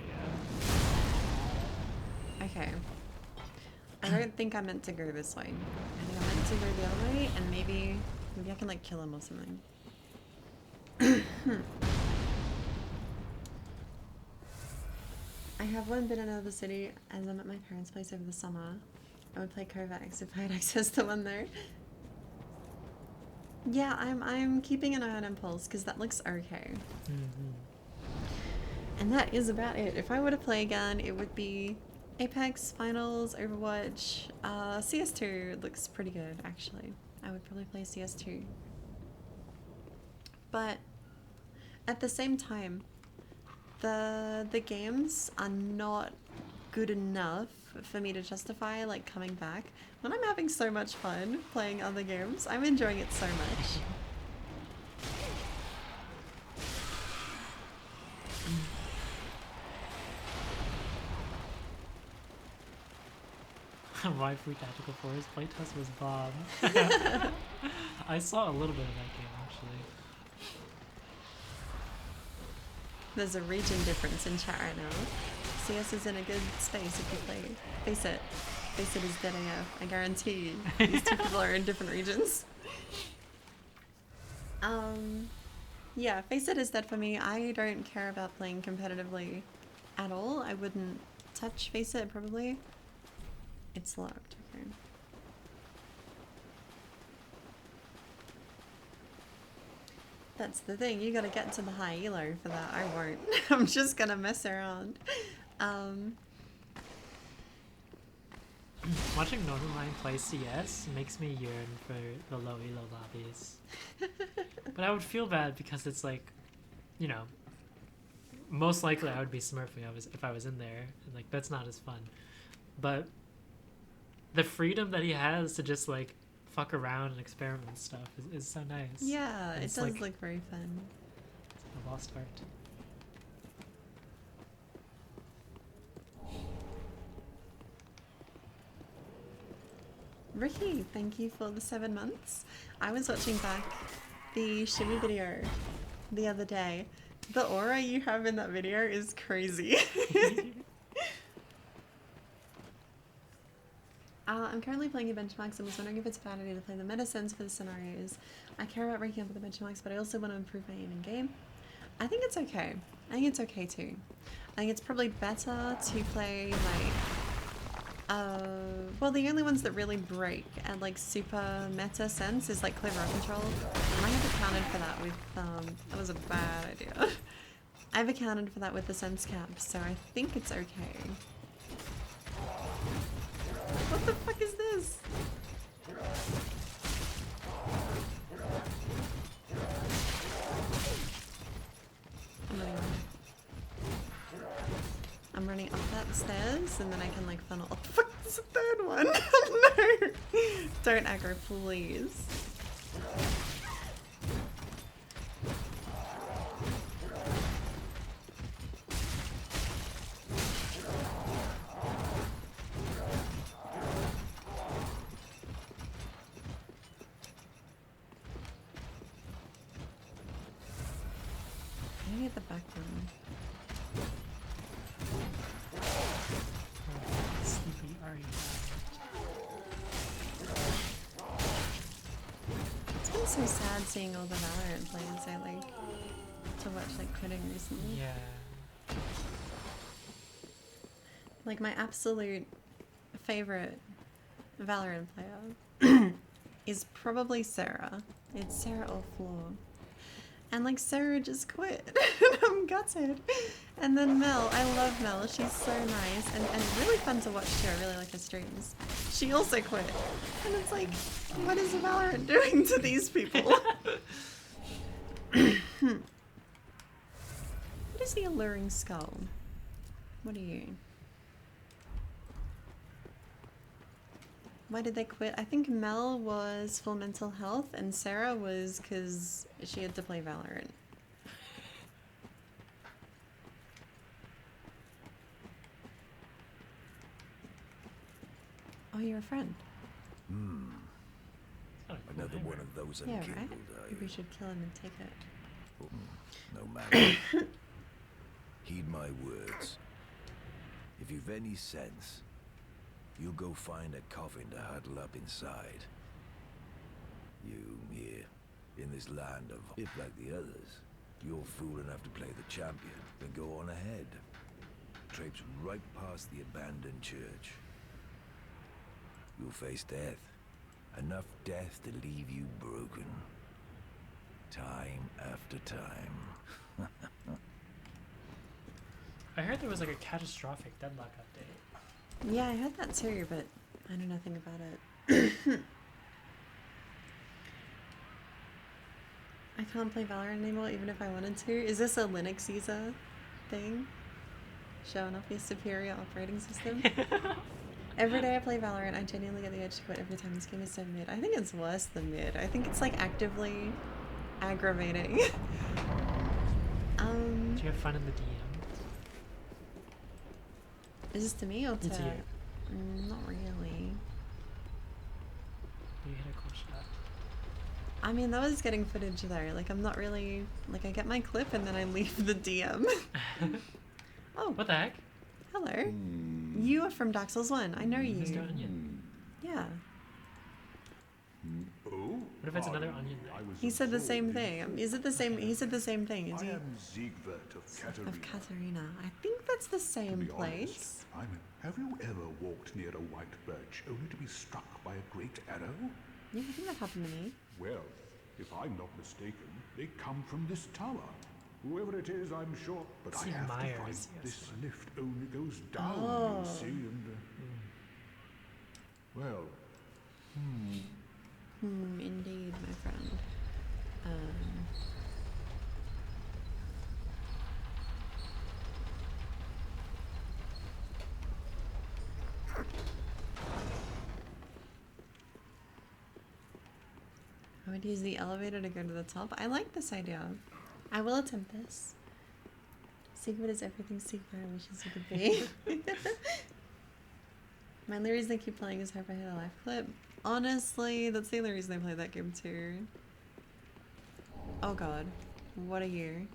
Yeah. Okay. I don't think I meant to go this way. I think I meant to go the other way, and maybe I can like kill him or something. I have one been in another city as I'm at my parents' place over the summer. I would play Kovacs if I had access to one there. Yeah, I'm keeping an eye on Impulse because that looks okay. And that is about it. If I were to play again, it would be Apex, Finals, Overwatch, CS2 looks pretty good actually. I would probably play CS2. But at the same time, the games are not good enough for me to justify like coming back when I'm having so much fun playing other games. I'm enjoying it so much. Waifu Tactical Force playtest was Bob. I saw a little bit of that game actually. There's a region difference in chat right now. CS is in a good space if you play. Face it. Face it is dead AF. I guarantee you. These two people are in different regions. Yeah, Face It is dead for me. I don't care about playing competitively at all. I wouldn't touch Face It probably. It's locked, okay. That's the thing, you gotta get to the high elo for that. I won't. I'm just gonna mess around. Watching Northernlion play CS makes me yearn for the low elo lobbies. But I would feel bad because it's like, you know, most likely I would be smurfing if I was in there, and like that's not as fun. But the freedom that he has to just like fuck around and experiment with stuff is so nice. Yeah, And it it's does like look very fun. a lost art. Ricky, thank you for the 7 months. I was watching back the Shimmy video the other day. The aura you have in that video is crazy. I'm currently playing your benchmarks and was wondering if it's a bad idea to play the medicines for the scenarios. I care about ranking up with the benchmarks, but I also want to improve my aim in game. I think it's okay. I think it's okay too. I think it's probably better to play like well, the only ones that really break at like super meta sense is like Clever Control. And I have accounted for that with that was a bad idea. I've accounted for that with the sense cap, so I think it's okay. What the fuck is this? I'm running up that stairs and then I can like funnel. Oh, fuck, there's a third one. No! Don't aggro, please. I need the back one. Sleepy Ari. It's been so sad seeing all the Valorant players I like to watch like quitting recently. Yeah. Like my absolute favorite Valorant player is probably Sarah. It's Sarah or Floor. And like Sarah just quit. And I'm gutted. And then Mel, I love Mel. She's so nice and really fun to watch too. I really like her streams. She also quit. And it's like, what is Valorant doing to these people? What is the alluring skull? What are you? Why did they quit? I think Mel was for mental health and Sarah was because she had to play Valorant. Oh, you're a friend. Another one of those Yeah, unkindled, right? are Maybe we you? should kill him and take it. No matter. Heed my words. If you've any sense, you'll go find a coffin to huddle up inside. You, here, in this land of... If, like the others, you're fool enough to play the champion, then go on ahead. Traipse right past the abandoned church. You'll face death. Enough death to leave you broken. Time after time. I heard there was like a catastrophic deadlock update. Yeah, I heard that too, but I know nothing about it. I can't play Valorant anymore even if I wanted to. Is this a Linux user thing. Showing off your superior operating system. Every day I play Valorant, I genuinely get the urge to quit every time. This game is so mid. I think it's worse than mid. I think it's like actively aggravating. Do you have fun in the DM? Is this to me or to? It's you. Not really. You hit a cool shot. I mean, that was getting footage though. Like, I'm not really like I get my clip and then I leave the DM. Oh, What the heck? hello. You are from Dark Souls 1. I know Mr. you. Onion. Yeah. Oh, What if it's another onion? I was He said the same absorbed thing. into- Is it the same? He said the same thing. Is I he? am Siegward of Katarina. Of Katarina. I think that's the To same be place. honest, have you ever walked near a white birch only to be struck by a great arrow? Yeah, I think that happened to me. Well, if I'm not mistaken, they come from this tower. Whoever it is, I'm sure. But I Steve have to Myers, find yes. this lift only goes down, Oh. you see, and... Well, Indeed, my friend. I would use the elevator to go to the top. I like this idea. I will attempt this. Secret is everything secret wishes you could be. My only reason I keep playing is hope I hit a life clip. Honestly, that's the only reason I play that game too. Oh god. What a year.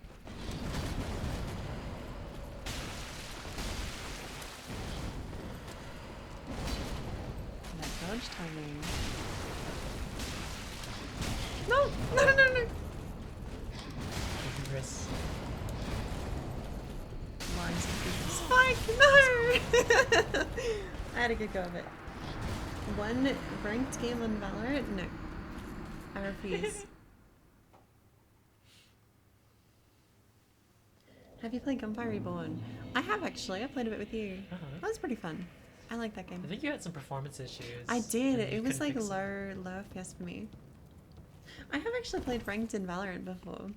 That dodge timing. No! No, no, no, no! Chris. Lines of people. Spike! No! I had a good go of it. One ranked game on Valorant? No. I refuse. Have you played Gunfire Reborn? I have actually. I played a bit with you. Uh-huh. That was pretty fun. I like that game. I think you had some performance issues. I did. and you It was couldn't like fix them. low FPS for me. I have actually played ranked in Valorant before.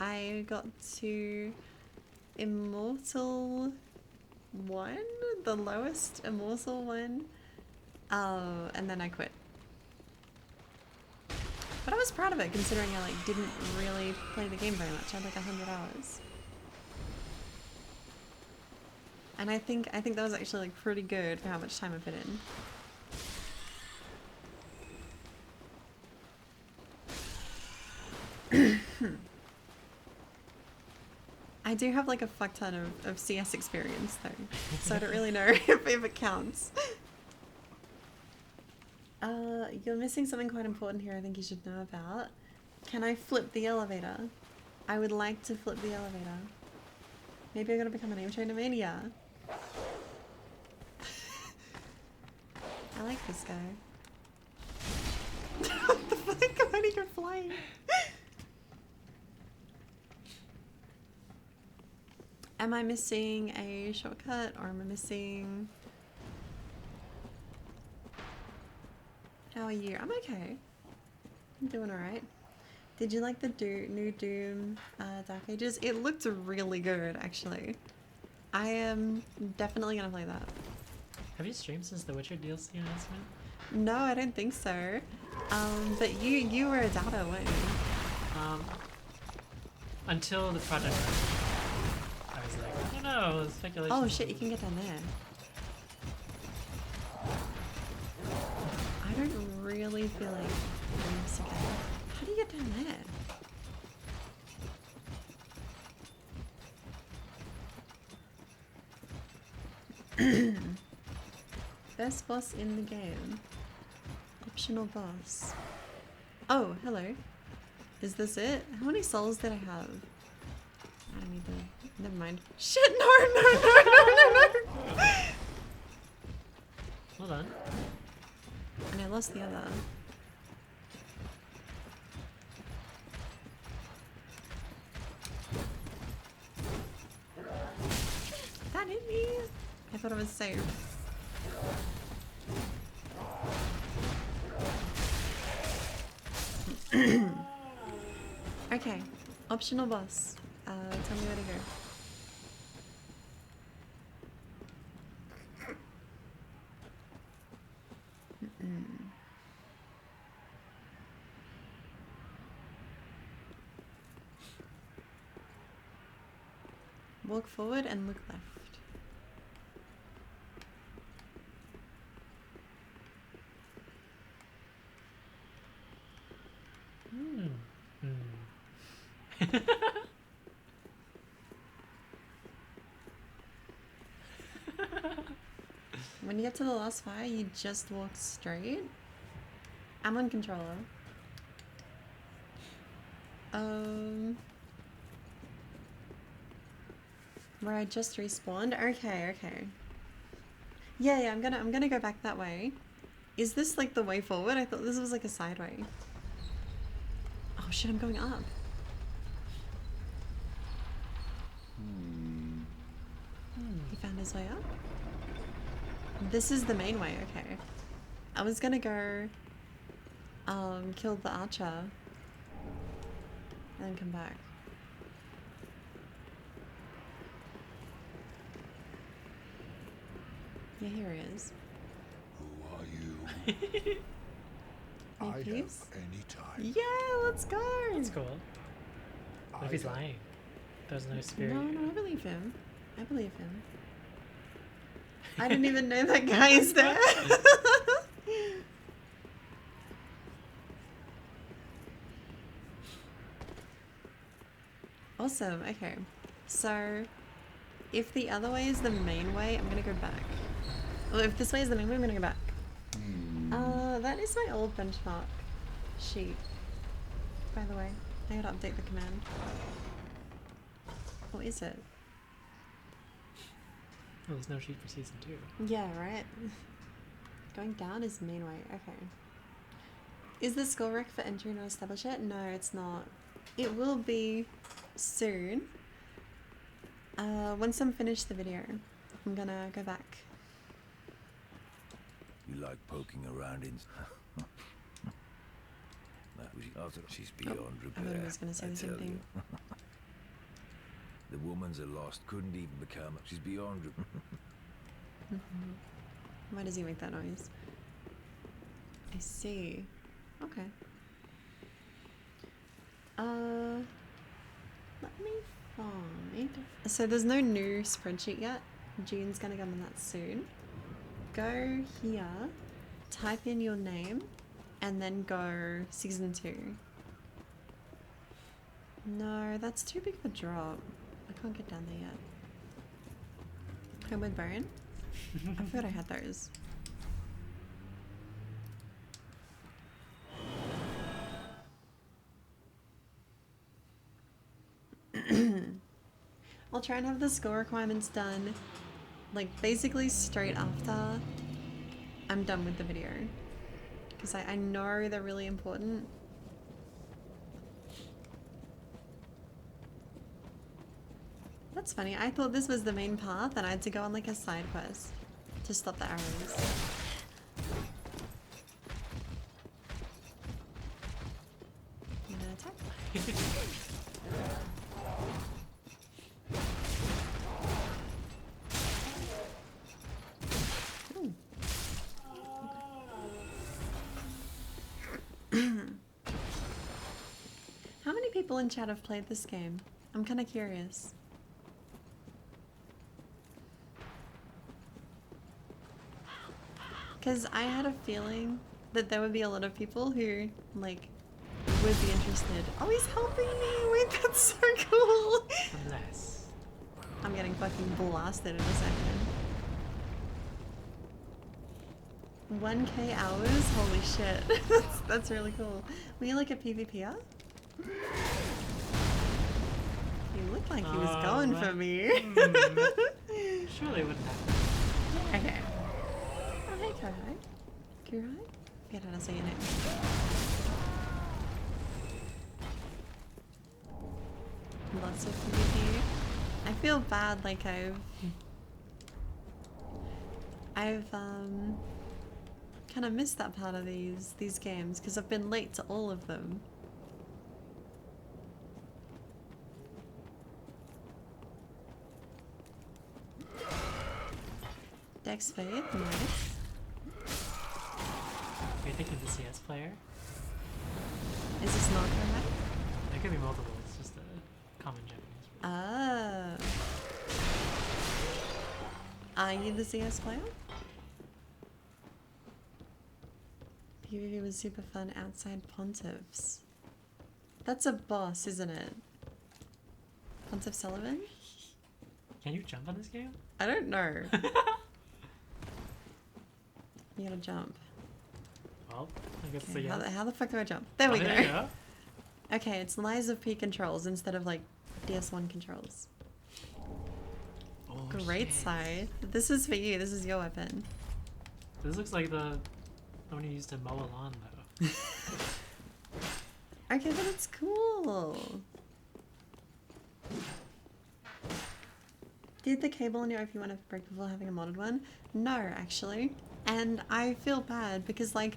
I got to Immortal 1, the lowest Immortal 1. And then I quit. But I was proud of it considering I like didn't really play the game very much. I had like 100 hours. And I think that was actually like pretty good for how much time I put in. I do have like a fuck ton of CS experience though, so I don't really know if it counts. You're missing something quite important here I think you should know about. Can I flip the elevator? I would like to flip the elevator. Maybe I'm gonna become an aim trainer mania. I like this guy. What the fuck? Why did you go flying? Am I missing a shortcut or am I missing... How are you? I'm okay. I'm doing alright. Did you like the new Doom Dark Ages? It looked really good actually. I am definitely gonna play that. Have you streamed since the Witcher DLC announcement? No, I don't think so. But you were a data, weren't you? Until the project ran. I was like, I don't know, speculation. Oh shit, you can get down there. I don't really feel like doing this again. How do you get down there? Best boss in the game. Optional boss. Oh, hello. Is this it? How many souls did I have? I don't need to... Never mind. Shit, no, no, no, no, no, no! Hold on. And I lost the other. That hit me? I thought it was safe. Okay, optional boss. Tell me where to go. Walk forward and look left. Hmm. When you get to the last fire, you just walk straight. I'm on controller. Where I just respawned? Okay, okay. Yeah, I'm gonna go back that way. Is this like the way forward? I thought this was like a side way. Oh shit, I'm going up. He found his way up? This is the main way, okay. I was gonna go kill the archer and then come back. Yeah, here he is. Who are you? I have peace? any time. Yeah, let's go! That's cool. What if he's I- lying? There's no spirit. No, I believe him. I believe him. I didn't even know that guy is there. Awesome, okay. So, if the other way is the main way, I'm gonna go back. Well, if this way is the main way, I'm gonna go back. That is my old benchmark sheet. By the way, I gotta update the command. What is it? Well, there's no sheet for season 2. Yeah, right. Going down is main way. Okay. Is the skull rec for entry not established yet? No, it's not. It will be soon. Once I'm finished the video, I'm gonna go back. You like poking around in... That was... She's beyond I repair. thought he was gonna say I the same tell thing. you. The woman's a lost, couldn't even become... She's beyond... Why does he make that noise? I see. Okay. Let me find... So there's no new spreadsheet yet. June's gonna come on that soon. Go here, type in your name, and then go season 2. No, that's too big of a drop. I can't get down there yet. Homeward Bone? I forgot I had those. I'll try and have the skill requirements done, like, basically straight after I'm done with the video. Because I know they're really important. That's funny. I thought this was the main path and I had to go on like a side quest to stop the arrows. You gonna attack? Ooh. How many people in chat have played this game? I'm kind of curious. Because I had a feeling that there would be a lot of people who, like, would be interested. Oh, he's helping me! Wait, that's so cool! Unless. I'm getting fucking blasted in a second. 1k hours? Holy shit. that's really cool. Were you like a PvPer? He looked like he was Oh, going what? for me. Surely it wouldn't happen. Okay. Oh, hey, Kurai. Kurai? Forget how to say your name. Lots of PvP. I feel bad, like I've kind of missed that part of these games because I've been late to all of them. Dex Faith, nice. You're thinking the CS player? Is this not correct? There could be multiple, it's just a common Japanese word. Ah. Are you the CS player? PvP was super fun outside Pontiffs. That's a boss, isn't it? Pontiff Sullivan? Can you jump on this game? I don't know. You gotta jump. Well, I guess Okay, so, how, yes. how the fuck do I jump? There we Oh, go. you go. Okay, it's Lies of P controls instead of like DS1 controls. Oh, Great shit. side. This is for you. This is your weapon. This looks like the one you used to mow a lawn, though. Okay, but it's cool. Did the cable on your OP one ever break before having a modded one? No, actually. And I feel bad because like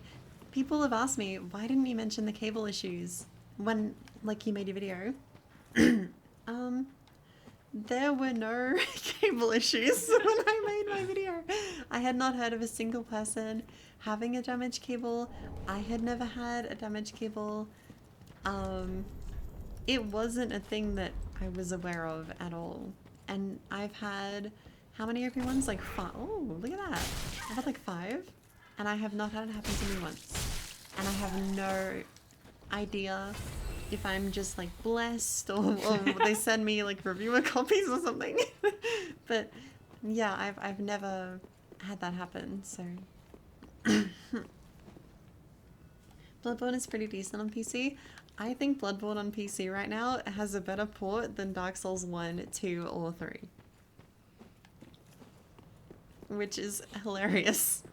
people have asked me, why didn't you mention the cable issues when like you made your video? There were no cable issues when I made my video. I had not heard of a single person having a damaged cable. I had never had a damaged cable. It wasn't a thing that I was aware of at all. And I've had, how many OP ones? Like 5. Oh, look at that. I've had like 5. And I have not had it happen to me once. And I have no idea if I'm just like blessed or they send me like reviewer copies or something. But yeah, I've never had that happen, so. Bloodborne is pretty decent on PC. I think Bloodborne on PC right now has a better port than Dark Souls 1, 2, or 3. Which is hilarious.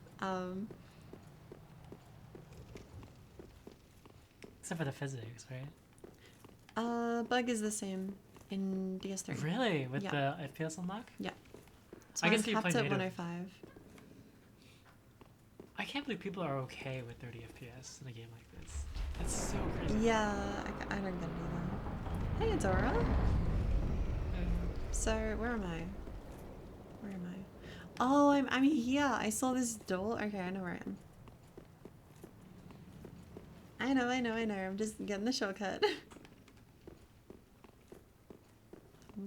Except for the physics, right? Bug is the same in DS3. Really? With Yeah. the FPS unlock? Yeah. So I guess I'm you play capped at native. 105. I can't believe people are okay with 30 FPS in a game like this. It's so crazy. Yeah, I don't get it either. Hey, Adora. So, where am I? Where am I? Oh, I'm here. I saw this door. Okay, I know where I am. I know. I'm just getting the shortcut.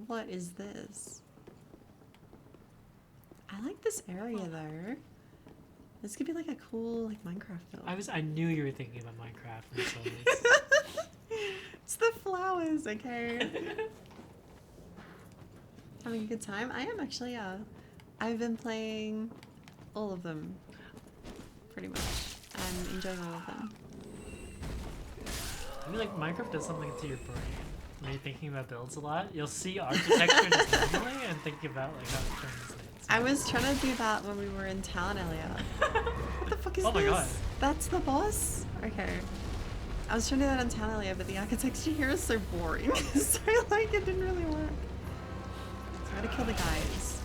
What is this? I like this area though. This could be like a cool like Minecraft build. I knew you were thinking about Minecraft when you saw this. It's the flowers, okay? Having a good time? I am actually, yeah. I've been playing all of them, pretty much. I'm enjoying all of them. I feel like Minecraft does something to your brain. When you're thinking about builds a lot, you'll see architecture just normally and think about like how it translates. I was trying to do that when we were in town earlier. What the fuck is Oh my this? god. That's the boss? Okay. I was trying to do that in town earlier, but the architecture here is so boring. So like it didn't really work. So I gotta kill the guys.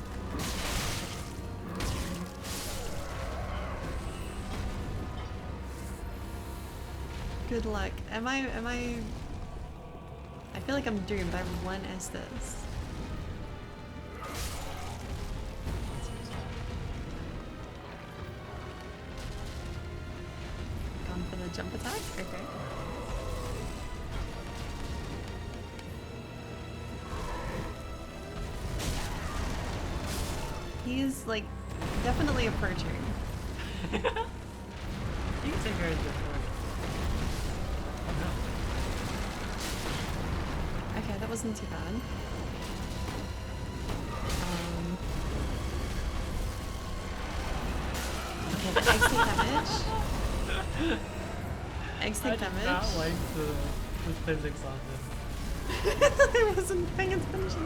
Good luck. Am I feel like I'm doomed. I have one Estes. Gone for the jump attack? Okay. He's like definitely approaching. You can take care of the board. Oh Okay, that wasn't too bad. Okay, the eggs take damage. Eggs no. I take did damage. not like the physics on this. I wasn't paying attention.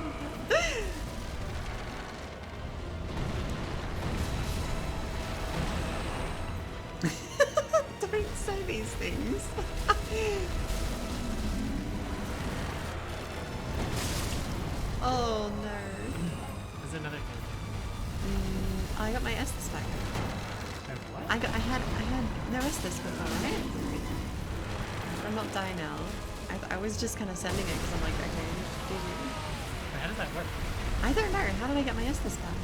Don't say these things. Oh no. There's another thing. I got my Estus back. What? I had no Estus before, right? I'm not dying now. I was just kind of sending it because I'm like, okay, GG. Wait, how does that work? I don't know. How did I get my Estus back?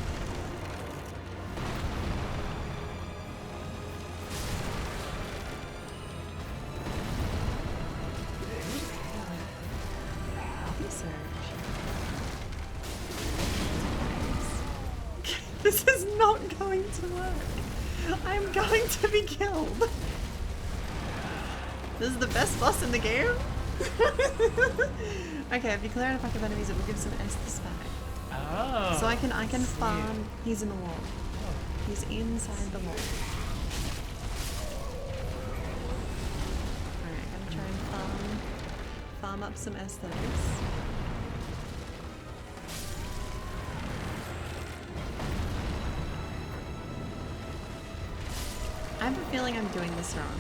Research. This is not going to work. I'm going to be killed. This is the best boss in the game. Okay, if you clear out a pack of enemies, it will give some Estus back. Oh. So I can see. farm. He's in the wall. Oh. He's inside the wall. Alright, I'm gonna try and farm up some Estus. I have a feeling I'm doing this wrong.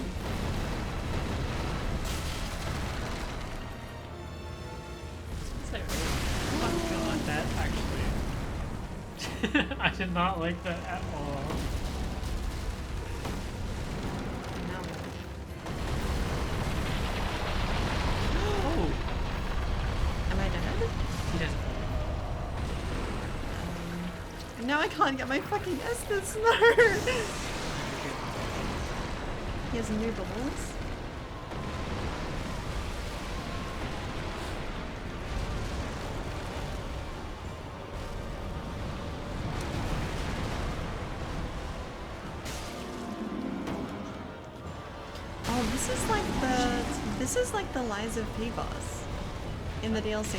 I don't feel like that actually. I did not like that at all. Now what? Oh, Am I dead? he doesn't. Now I can't get my fucking Estus. No! He has new bubbles. Oh, this is like the Lies of P boss in the DLC.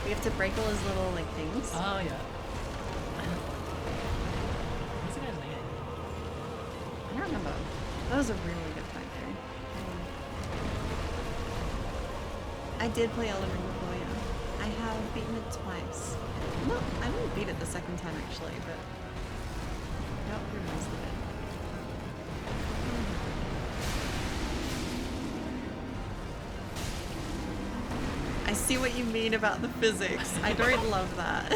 We have to break all his little like things. Oh yeah. What's the guy's name? I don't remember. That was a really good fight there. I did play Elden Ring before, yeah. I have beaten it twice. No, I didn't beat it the second time actually, but got through most of it. I see what you mean about the physics. I don't love that.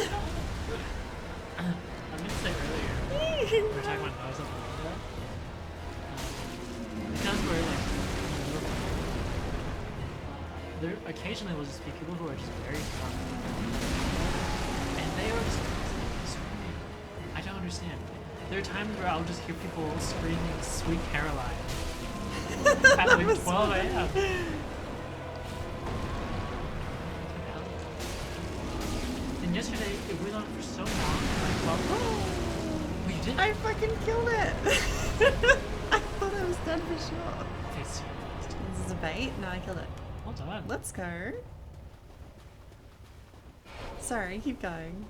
I meant to say earlier. We were talking about Naruto. Because we're like, there occasionally will just be people who are just very strong, and they are just screaming. I don't understand. There are times where I'll just hear people screaming "Sweet Caroline" at like 12 a.m. And yesterday it went on for so long. And I thought, oh, you did. I fucking killed it! I thought I was dead for sure. Okay, so This is a bait? No, I killed it. well done. Let's go. Sorry, keep going.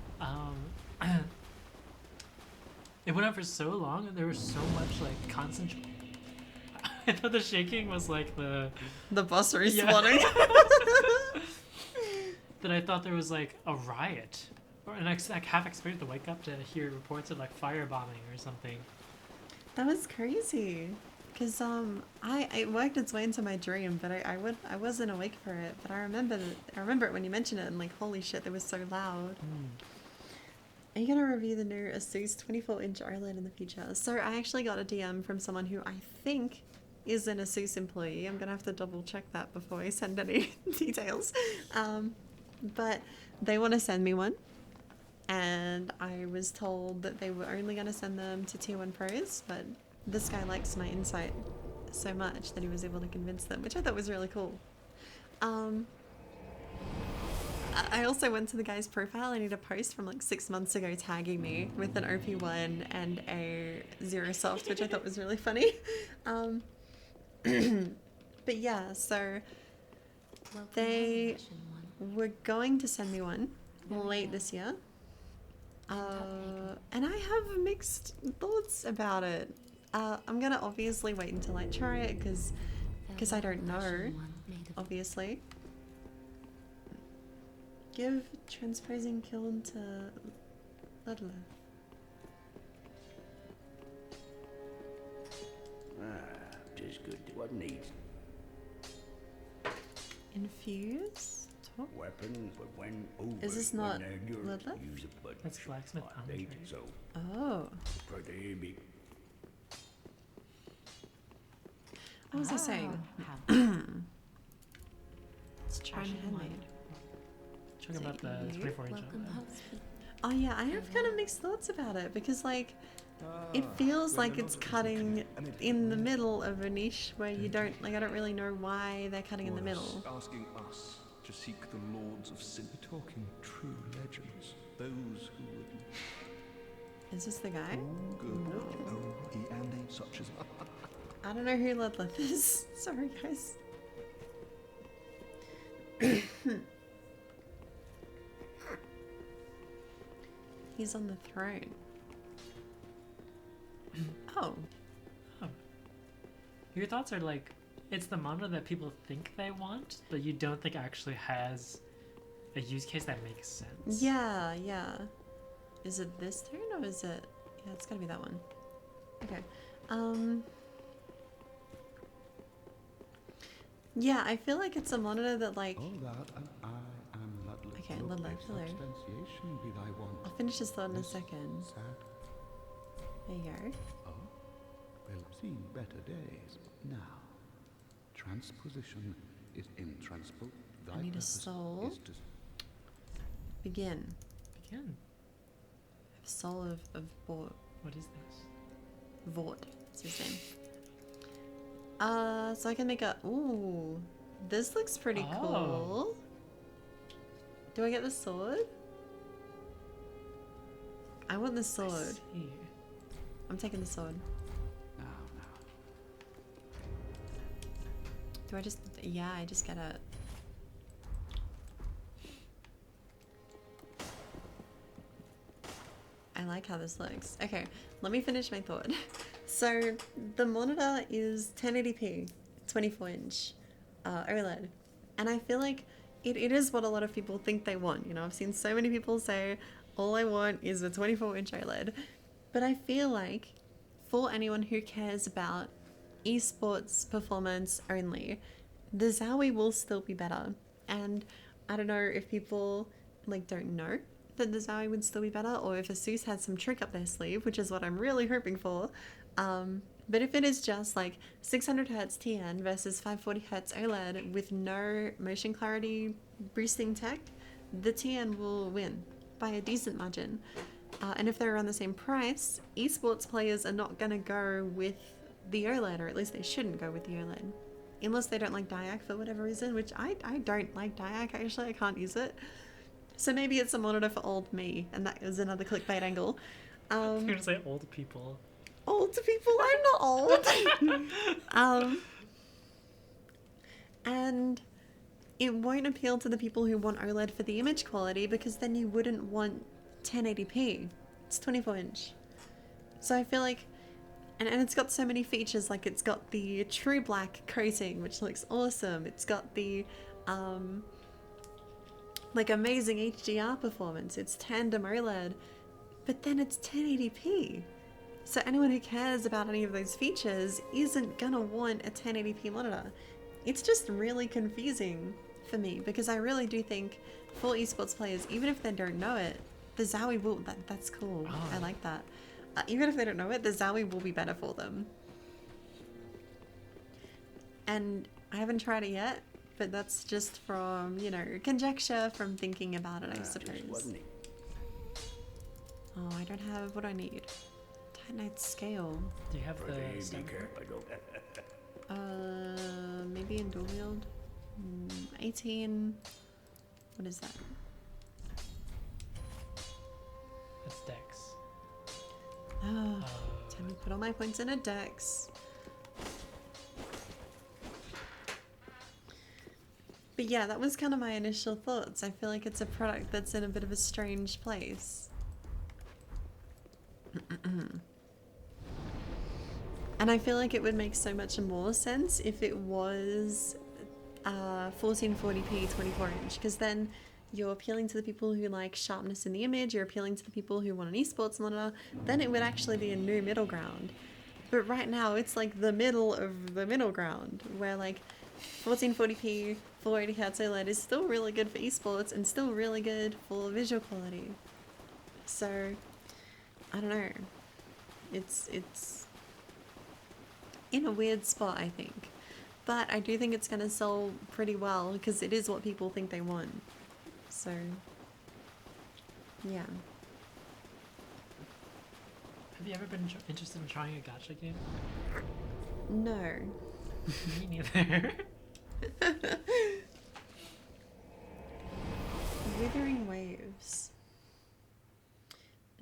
It went on for so long and there was so much like constant I thought the shaking was like the The boss Yeah. respawning. that I thought there was like a riot. And I like, half expected to wake up to hear reports of like firebombing or something. That was crazy. Cause it worked its way into my dream, but I wasn't awake for it. But I remember it when you mentioned it, and like holy shit, it was so loud. Are you gonna review the new Asus 24-inch OLED in the future? So I actually got a DM from someone who I think is an Asus employee. I'm gonna have to double check that before I send any details. But they want to send me one, and I was told that they were only gonna send them to Tier 1 pros, but this guy likes my insight so much that he was able to convince them, which I thought was really cool. I also went to the guy's profile. I need a post from like 6 months ago tagging me with an OP1 and a Zero Soft, which I thought was really funny. But yeah, so Welcome they home, Mission One. were going to send me one late this year. And I have mixed thoughts about it. I'm gonna obviously wait until I try it because I don't know, Mission One made of obviously. Give transposing kiln to Ludlow. Just good. What needs Infuse? Talk? weapon, but when over, Is this when not they're yours, Ludlow? use a button. That's Blacksmith Hot Foundry. date, so Oh. pretty big. What was I saying? how It's China handmade. Talking about the you? 24-inch welcome OLED. home. Oh yeah, I have kind of mixed thoughts about it because like it feels like it's cutting in the middle of a niche where you don't like I don't really know why they're cutting in the middle. Asking us to seek the lords of sin. We're talking true legends. Those who would Is this the guy? Good boy. Oh, he and they such as I don't know who Ludleth is. Sorry, guys. He's on the throne. Oh. Oh. Your thoughts are like, it's the monitor that people think they want, but you don't think actually has a use case that makes sense. Yeah, yeah. Is it this turn or is it... Yeah, it's gotta be that one. Okay. Yeah, I feel like it's a monitor that like... All that, and I am Ludleth. Okay, Your Ludleth, hello. substantiation be thy want. I'll finish this thought in a This second. sad. There you go. Oh, we'll have seen better days. Now, transposition is in transpo. Thy I need a purpose soul. is to Begin. Begin. Soul of Vort. What is this? Vort. That's his name. So I can make a... Ooh. This looks pretty Oh. cool. Do I get the sword? I want the I sword. see. I'm taking the sword. now. Do I just... Yeah, I just get it. I like how this looks. Okay, let me finish my thought. So, the monitor is 1080p, 24-inch OLED. And I feel like it is what a lot of people think they want. You know, I've seen so many people say, all I want is a 24-inch OLED. But I feel like for anyone who cares about esports performance only, the Zowie will still be better. And I don't know if people like don't know that the Zowie would still be better, or if Asus had some trick up their sleeve, which is what I'm really hoping for. But if it is just like 600Hz TN versus 540Hz OLED with no motion clarity boosting tech, the TN will win by a decent margin. And if they're around the same price, esports players are not going to go with the OLED, or at least they shouldn't go with the OLED. Unless they don't like Diac for whatever reason, which I don't like Diac, actually, I can't use it. So maybe it's a monitor for old me, and that is another clickbait angle. You're gonna say old people. Old people, I'm not old. And it won't appeal to the people who want OLED for the image quality, because then you wouldn't want 1080p. It's 24-inch. So I feel like, and it's got so many features, like it's got the true black coating, which looks awesome. It's got the like amazing HDR performance. It's tandem OLED, but then it's 1080p. So anyone who cares about any of those features isn't gonna want a 1080p monitor. It's just really confusing for me, because I really do think for esports players, even if they don't know it, the Zowie will, that's cool. Oh. I like that. Even if they don't know it, the Zowie will be better for them. And I haven't tried it yet, but that's just from, you know, conjecture from thinking about it, I Just suppose. wasn't he? Oh, I don't have what I need. Titanite scale. Do you have Pretty the be stem? careful. Maybe in dual wield. 18. What is that? That's Dex. Oh, time to put all my points in a dex. But yeah, that was kind of my initial thoughts. I feel like it's a product that's in a bit of a strange place. And I feel like it would make so much more sense if it was 1440p 24-inch, because then you're appealing to the people who like sharpness in the image, you're appealing to the people who want an esports monitor, then it would actually be a new middle ground. But right now it's like the middle of the middle ground, where like 1440p 480Hz OLED is still really good for esports and still really good for visual quality. So I don't know. It's in a weird spot, I think. But I do think it's going to sell pretty well, because it is what people think they want. So, yeah. Have you ever been interested in trying a gacha game? No. Me neither. Withering Waves.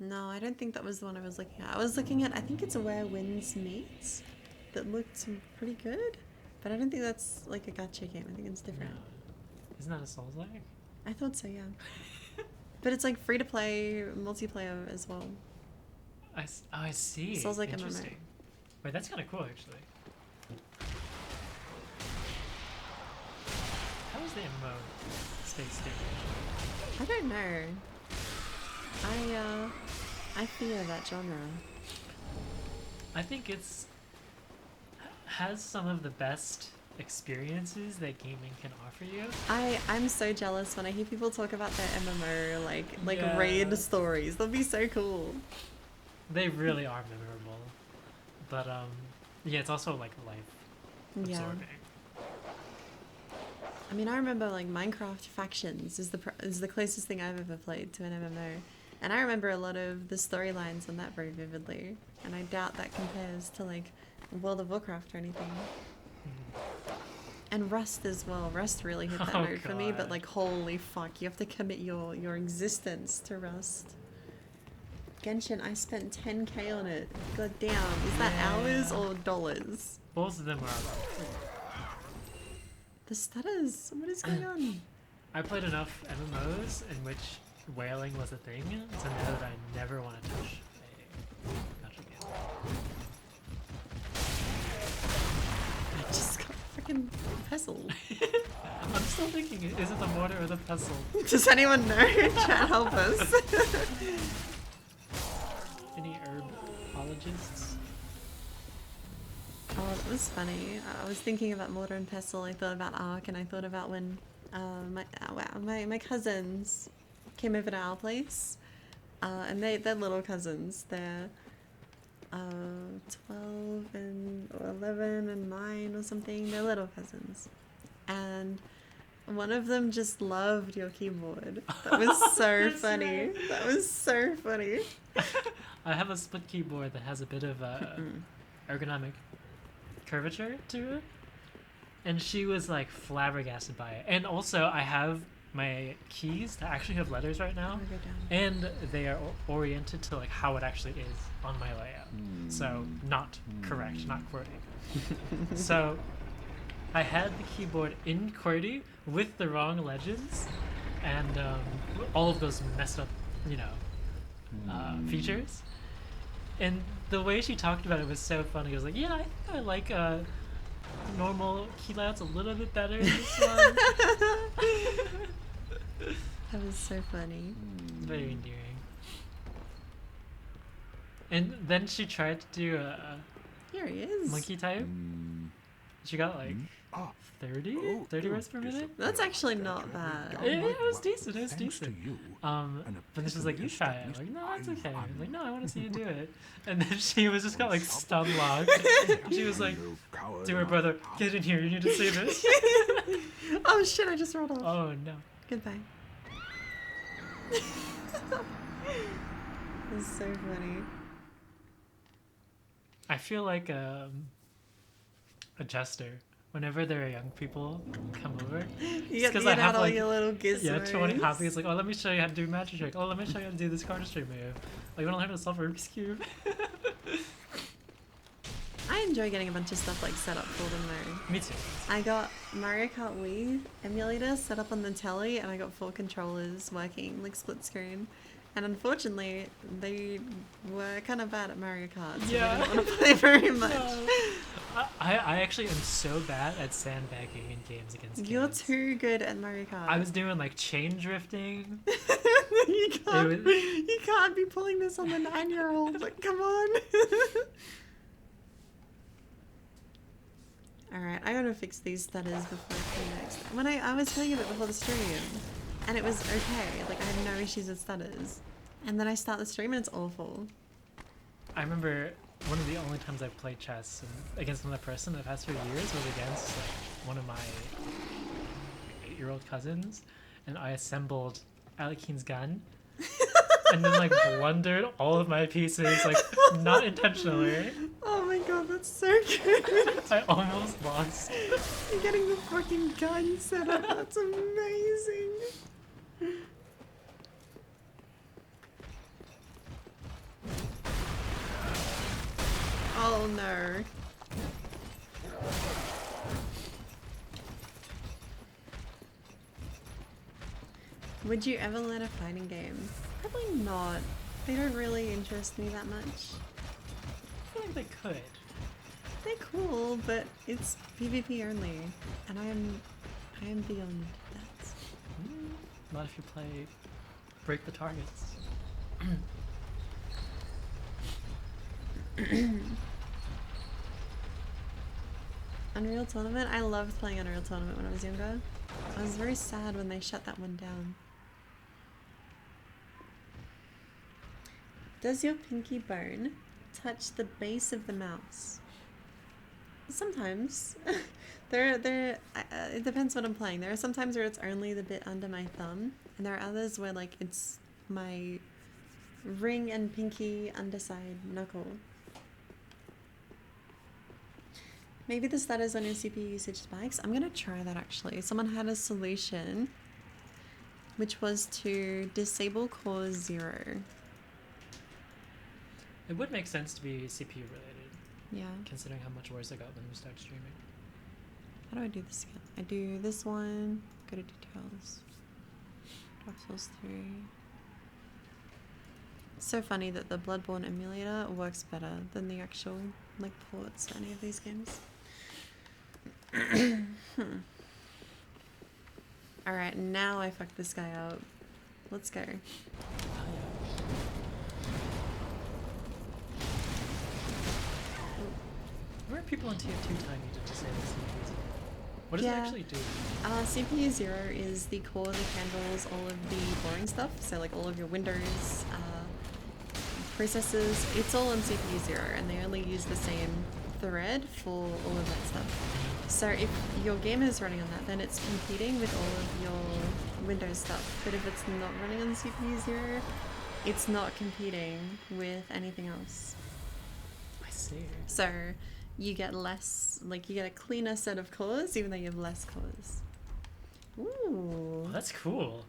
No, I don't think that was the one I was looking at. I was looking at, I think it's Where Winds Meet that looked pretty good, but I don't think that's like a gacha game. I think it's No. different. Isn't that a Souls-like? I thought so, yeah. But it's like free to play, multiplayer as well. Oh, I see. Souls-like MMO. Interesting. Wait, that's kind of cool, actually. How is the MMO space station? I don't know. I fear that genre. I think it's has some of the best experiences that gaming can offer you. I'm so jealous when I hear people talk about their MMO like Yeah. raid stories. That'd be so cool. They really are memorable, but yeah, it's also like life Yeah. absorbing. I mean, I remember like Minecraft Factions is the closest thing I've ever played to an MMO, and I remember a lot of the storylines on that very vividly. And I doubt that compares to like World of Warcraft or anything. And Rust as well. Rust really hit that Oh, note for me, but God. like holy fuck, you have to commit your existence to Rust. Genshin, I spent 10k on it. God damn, is that hours Yeah. or dollars? Both of them are. The stutters. What is going on? I played enough MMOs in which whaling was a thing to know that I never want to touch a gacha game. I just got freaking pestle. I'm still thinking, is it the mortar or the pestle? Does anyone know? Try and help us. Any herbologists? Oh, that was funny. I was thinking about mortar and pestle. I thought about Ark, and I thought about when my cousins came over to our place, and they're little cousins. They're 12 and or 11 and 9 or something. They're little cousins, and one of them just loved your keyboard. That was so That's funny. right. That was so funny. I have a split keyboard that has a bit of ergonomic curvature to it, and she was like flabbergasted by it. And also, I have my keys that actually have letters right now, I'll go down. and they are oriented to like how it actually is on my layout. So not correct, not QWERTY. So I had the keyboard in QWERTY with the wrong legends and all of those messed up, features. And the way she talked about it was so funny. It was like, yeah, I think I like normal key layouts a little bit better than this one. That was so funny. Very endearing. And then she tried to do a Here he is. monkey type. She got like 30 words per minute. That's actually not bad. It was decent. It was Thanks to decent. you, But this was like, you try it. I'm like, no, it's okay. I'm like, no, I want to see you do it. And then she was just got like stun locked. She was like, you coward. to her brother, get in here. You need to see this. Oh shit, I just rolled off. Oh no. Goodbye. That's so funny. I feel like a jester. Whenever there are young people come over, You get, 'cause you I get have, out all like, your little gizmos. yeah, 20 copies. Like, oh, let me show you how to do magic trick. Oh, let me show you how to do this cardistry move. Like, you want to learn how to solve a Rubik's Cube? I enjoy getting a bunch of stuff like set up for them though. Me too. I got Mario Kart Wii emulator set up on the telly, and I got 4 controllers working like split screen. And unfortunately, they were kind of bad at Mario Kart, so Yeah. I didn't want to play very much. No. I actually am so bad at sandbagging in games against kids. You're too good at Mario Kart. I was doing like chain drifting. you can't. was- You can't be pulling this on the 9-year-old. Like, come on. All right, I gotta fix these stutters before I play next. When I was playing a bit before the stream, and it was okay. Like I had no issues with stutters, and then I start the stream and it's awful. I remember one of the only times I've played chess against another person in the past few years was against like one of my 8-year-old cousins, and I assembled Alekhine's gun, and then like blundered all of my pieces, like not intentionally. Oh my god, that's so good. I almost lost. You're getting the fucking gun set up. That's amazing. Oh no. Would you ever learn a fighting game? Probably not. They don't really interest me that much. I feel like they could. They're cool, but it's PvP only, and I am beyond that. Not if you play Break the Targets. Unreal Tournament? I loved playing Unreal Tournament when I was younger. I was very sad when they shut that one down. Does your pinky bone touch the base of the mouse? Sometimes. It depends what I'm playing. There are some times where it's only the bit under my thumb, and there are others where like it's my ring and pinky underside knuckle. Maybe the status on your CPU usage spikes. I'm gonna try that actually. Someone had a solution, which was to disable core 0. It would make sense to be CPU related, Yeah. considering how much worse it got when we started streaming. How do I do this again? I do this one, go to details. Dark Souls 3. So funny that the Bloodborne emulator works better than the actual like ports for any of these games. Alright, now I fucked this guy up. Let's go. Where are people on tier 2 telling you to disable CPU? What does it Yeah. actually do? CPU 0 is the core that handles all of the boring stuff. So like all of your Windows, processors, it's all on CPU 0 and they only use the same thread for all of that stuff. So if your game is running on that, then it's competing with all of your Windows stuff. But if it's not running on CPU 0, it's not competing with anything else. I see. So you get less, like you get a cleaner set of cores even though you have less cores. Ooh. Oh, that's cool.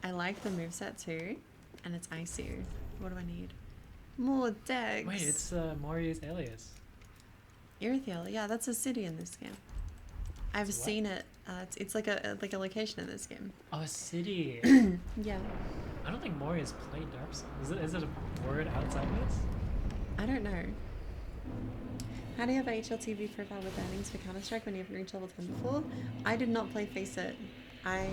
I like the moveset too. And it's ISU. What do I need? More decks. Wait, it's Mori's alias. Irithiel, yeah, that's a city in this game. I've It's what? seen it. It's like a location in this game. Oh, a city. Yeah. I don't think Mori has played Dark Souls. Is it a word outside this? I don't know. How do you have a HLTV profile with earnings for Counter-Strike when you haven't reached level 10 before? I did not play Faceit. I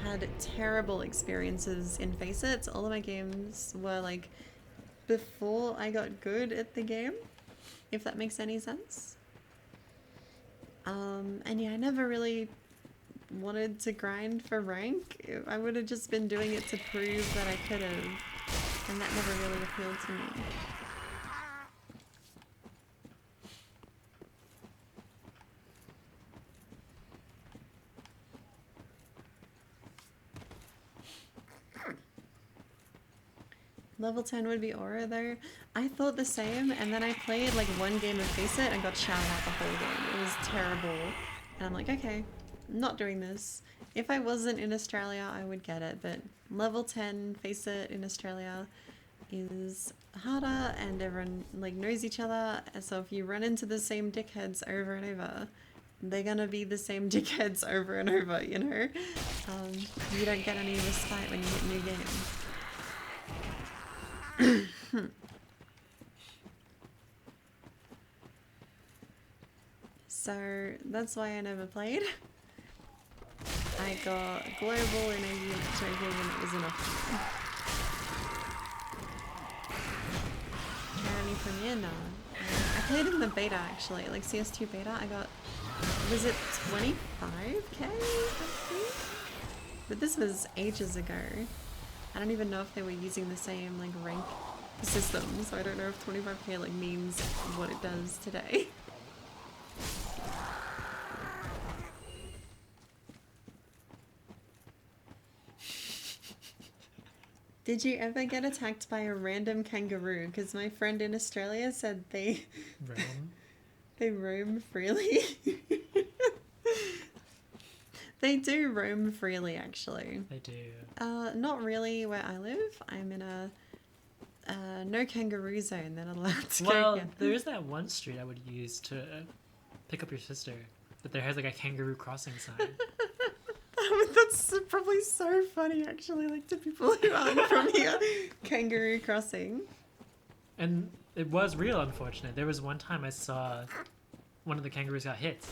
had terrible experiences in Faceit. All of my games were like before I got good at the game, if that makes any sense. And yeah, I never really wanted to grind for rank. I would have just been doing it to prove that I could have, and that never really appealed to me. Level 10 would be Aura though. I thought the same, and then I played like one game of Faceit and got shouted out the whole game. It was terrible. And I'm like, okay, I'm not doing this. If I wasn't in Australia, I would get it, but level 10 Faceit in Australia is harder and everyone like knows each other. So if you run into the same dickheads over and over, they're gonna be the same dickheads over and over, you know? You don't get any respite when you hit new game. So that's why I never played. I got global in a year drinking and it was enough for me. Tyranny Premiere now. I played in the beta actually, like CS2 beta. I got, was it 25k? I think? But this was ages ago. I don't even know if they were using the same like rank system, so I don't know if 25k like means what it does today. Did you ever get attacked by a random kangaroo? Because my friend in Australia said they Realm? they roam freely. They do roam freely, actually. They do. Not really where I live. I'm in a no kangaroo zone. They're not allowed to Well, go. there is that one street I would use to pick up your sister, but there has like a kangaroo crossing sign. That's probably so funny, actually. Like to people who aren't from here, kangaroo crossing. And it was real, unfortunate. There was one time I saw one of the kangaroos got hit,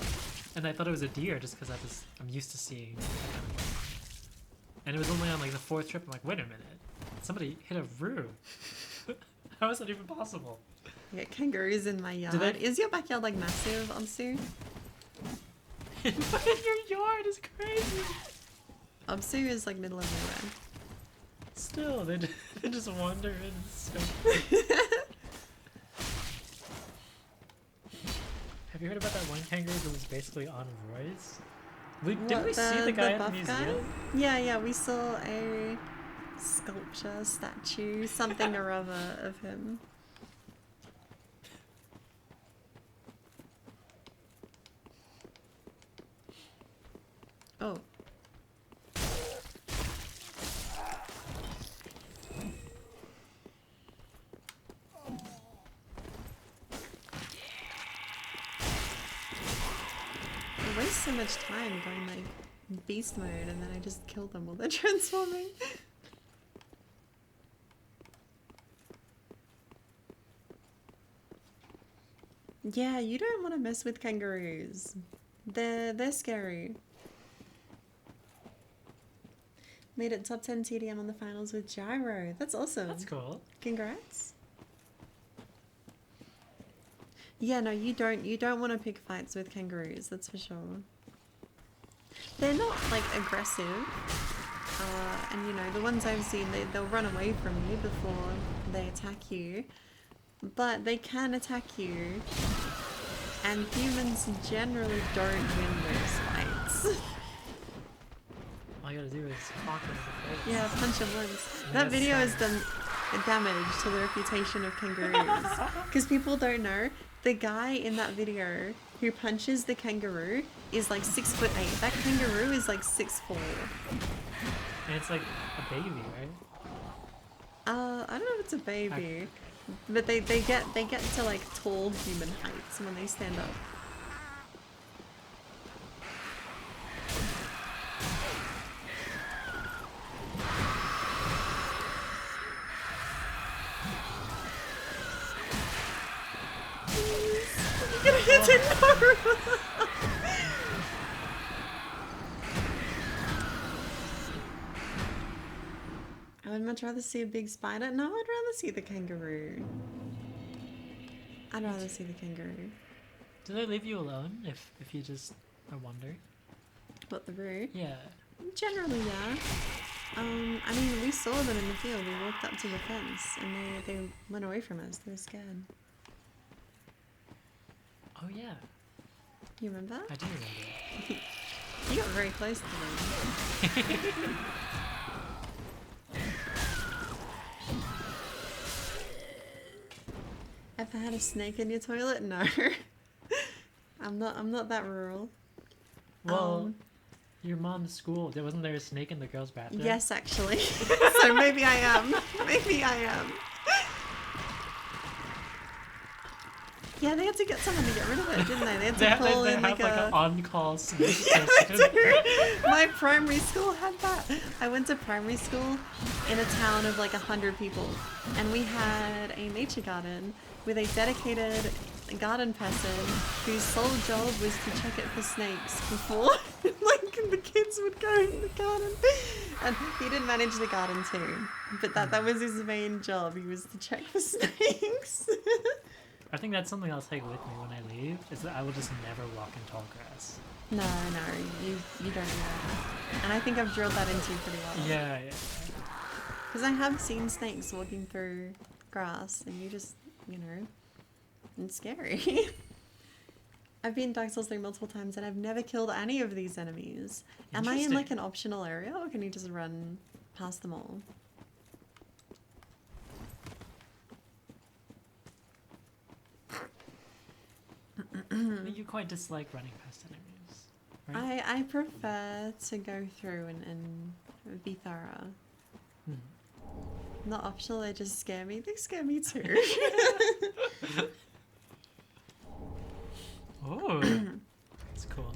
and I thought it was a deer just because I'm used to seeing that kind of thing. And it was only on like the 4th trip. I'm like, wait a minute, somebody hit a roo. How is that even possible? I get kangaroos in my yard. Do they- Is your backyard like massive, Obsu? In your yard is crazy. Obsu is like middle of nowhere. Still, they just wander in. So... Have you heard about that one kangaroo that was basically on roids? Didn't we see the guy at the buff museum? Yeah, we saw a sculpture, statue, something or other of him. Oh. I waste so much time going like beast mode and then I just kill them while they're transforming. Yeah, you don't want to mess with kangaroos. They're scary. Made it top 10 TDM on the finals with Gyro. That's awesome. That's cool. Congrats. Yeah, no, you don't want to pick fights with kangaroos, that's for sure. They're not like aggressive. And you know, the ones I've seen, they'll run away from you before they attack you. But they can attack you. And humans generally don't win those fights. All you gotta do is talk in the face. Yeah, punch them once. And That get video has stunned. done damage to the reputation of kangaroos. Because people don't know, the guy in that video who punches the kangaroo is like 6'8". That kangaroo is like 6'4". And it's like a baby, right? I don't know if it's a baby, but they get to like tall human heights when they stand up. You're gonna hit it, Naru. I would much rather see a big spider. No, I'd rather see the kangaroo. I'd rather see the kangaroo. Do they leave you alone if you just wander? What, the roo? Yeah. Generally, yeah. I mean, we saw them in the field. We walked up to the fence and they went away from us. They were scared. Oh yeah. You remember? I do remember. You got very close to them. Ever had a snake in your toilet? No. I'm not that rural. Well, your mom's school, wasn't there a snake in the girls' bathroom? Yes, actually. So maybe I am. Maybe I am. Yeah, they had to get someone to get rid of it, didn't they? They had to call they in have like an on-call snake Yeah, system. they do. My primary school had that. I went to primary school in a town of like 100 people, and we had a nature garden with a dedicated garden person whose sole job was to check it for snakes before like the kids would go in the garden. And he didn't manage the garden too, but that was his main job. He was to check for snakes. I think that's something I'll take with me when I leave, is that I will just never walk in tall grass. No, you don't know. And I think I've drilled that into you pretty well. Yeah. Because I have seen snakes walking through grass, and you just, you know, it's scary. I've been Dark Souls 3 multiple times, and I've never killed any of these enemies. Am I in like an optional area, or can you just run past them all? You quite dislike running past enemies, right? I prefer to go through and be thorough. Not optional, they just scare me. They scare me too. Oh, it's cool.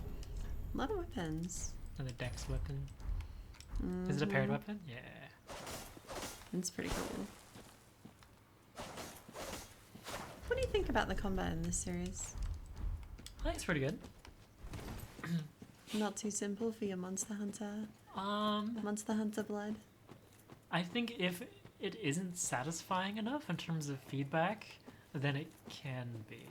A lot of weapons. Another dex weapon. Is it a paired weapon? Yeah. It's pretty cool. What do you think about the combat in this series? I think it's pretty good. Not too simple for your Monster Hunter. Monster Hunter blood. I think if it isn't satisfying enough in terms of feedback, then it can be.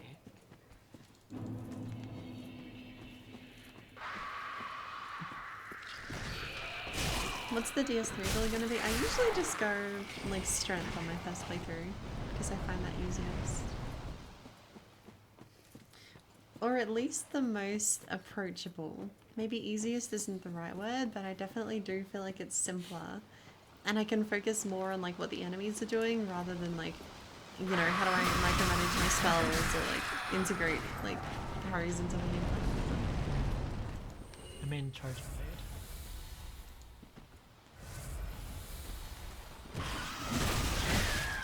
What's the DS3 really gonna be? I usually just go like strength on my first playthrough because I find that easiest. Or at least the most approachable. Maybe easiest isn't the right word, but I definitely do feel like it's simpler. And I can focus more on like what the enemies are doing rather than like, you know, how do I micromanage my spells or like integrate like parries into the gameplay. I main charge blade.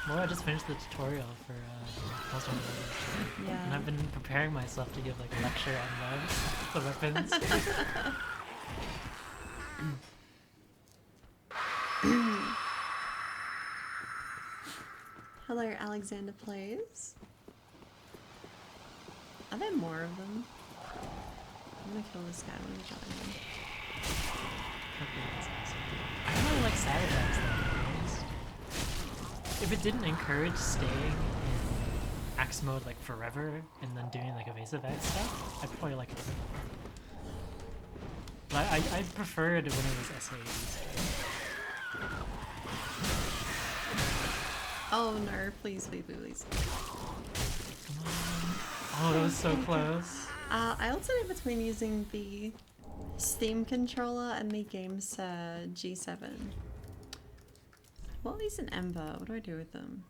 Well, I just finished the tutorial for Monster Hunter Rise, and Yeah. I've been preparing myself to give like a lecture on the weapons. Hello, Alexander Plays. Are there more of them? I'm gonna kill this guy. What are you talking Okay, that's awesome. I really like side attacks though. If it didn't encourage staying in axe mode like forever and then doing like evasive axe stuff, I'd probably like it more. But I preferred when it was SAEs. Oh no, please, please, please, please. Come on. Oh, that was so close. I alternate between using the Steam controller and the GameSir G7. What is an Ember? What do I do with them?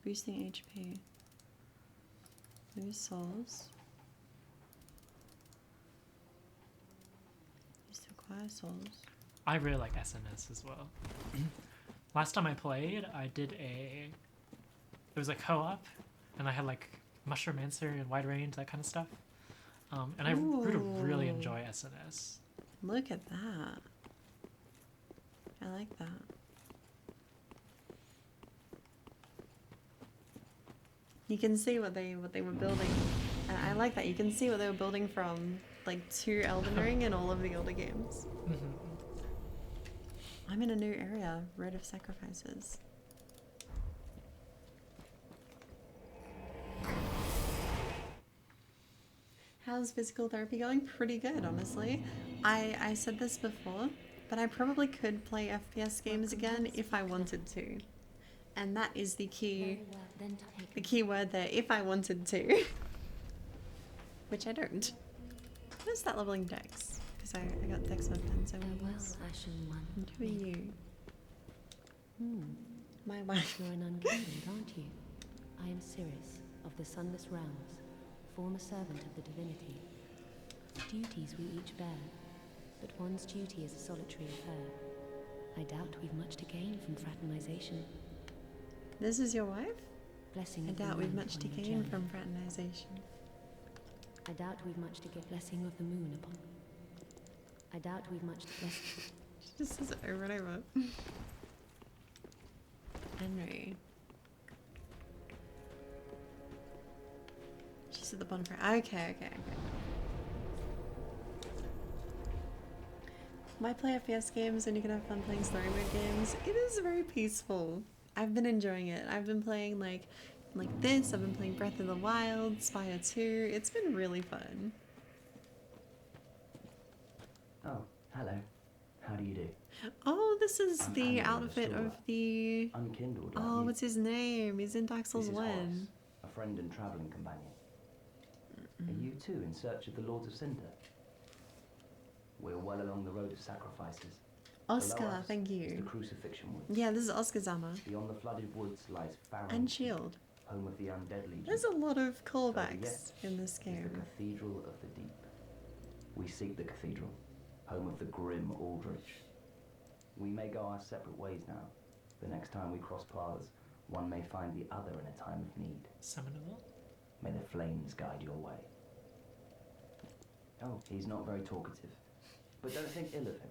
Boosting HP. Lose souls. Used to acquire souls. I really like SNS as well. Last time I played, I did it was a co-op, and I had like Mushromancer and Wide Range, that kind of stuff. And I really Ooh. enjoy SNS. Look at that. I like that. You can see what they were building. And I like that. You can see what they were building from like to Elden Ring and all of the older games. I'm in a new area, Road of Sacrifices. How's physical therapy going? Pretty good, honestly. I said this before, but I probably could play FPS games again if I wanted to. And that is the key, Very well, then take the key word there, if I wanted to. Which I don't. What is that leveling dex? Because I got dex weapons, I Farewell, want this. Ashen One. And who are you? My wife. You're an unkindled, aren't you? I am Cirrus, of the Sunless Realms, former servant of the divinity. Duties we each bear, but one's duty is a solitary affair. I doubt we've much to gain from fraternization. This is your wife? Blessing I of the doubt we've moon much to upon your gain journey. from fraternization. I doubt we've much to get. Blessing of the moon upon. I doubt we've much to bless. She just says it over and over. Henry. She's at the bonfire. Okay. Why play FPS games when you can have fun playing story mode games? It is very peaceful. I've been enjoying it. I've been playing like this. I've been playing Breath of the Wild, Spire 2. It's been really fun. Oh, hello. How do you do? Oh, this is I'm the Andy, the outfit of restorer. the... Unkindled, Oh, aren't you? what's his name? He's in Dark Souls This is 1. Horace, a friend and travelling companion. Are you too in search of the Lords of Cinder? We're well along the road of sacrifices. Oscar, Below us thank is you. the Crucifixion Woods. Yeah, this is Oscar's armor. Beyond the flooded woods lies Farron, And Shield. home of the Undead Legion. There's a lot of Further callbacks yet in this is the game. Cathedral of the Deep. We seek the cathedral, home of the grim Aldrich. We may go our separate ways now, The next time we cross paths, one may find the other in a time of need. Summonable? May the flames guide your way. Oh, he's not very talkative. But don't think ill of him.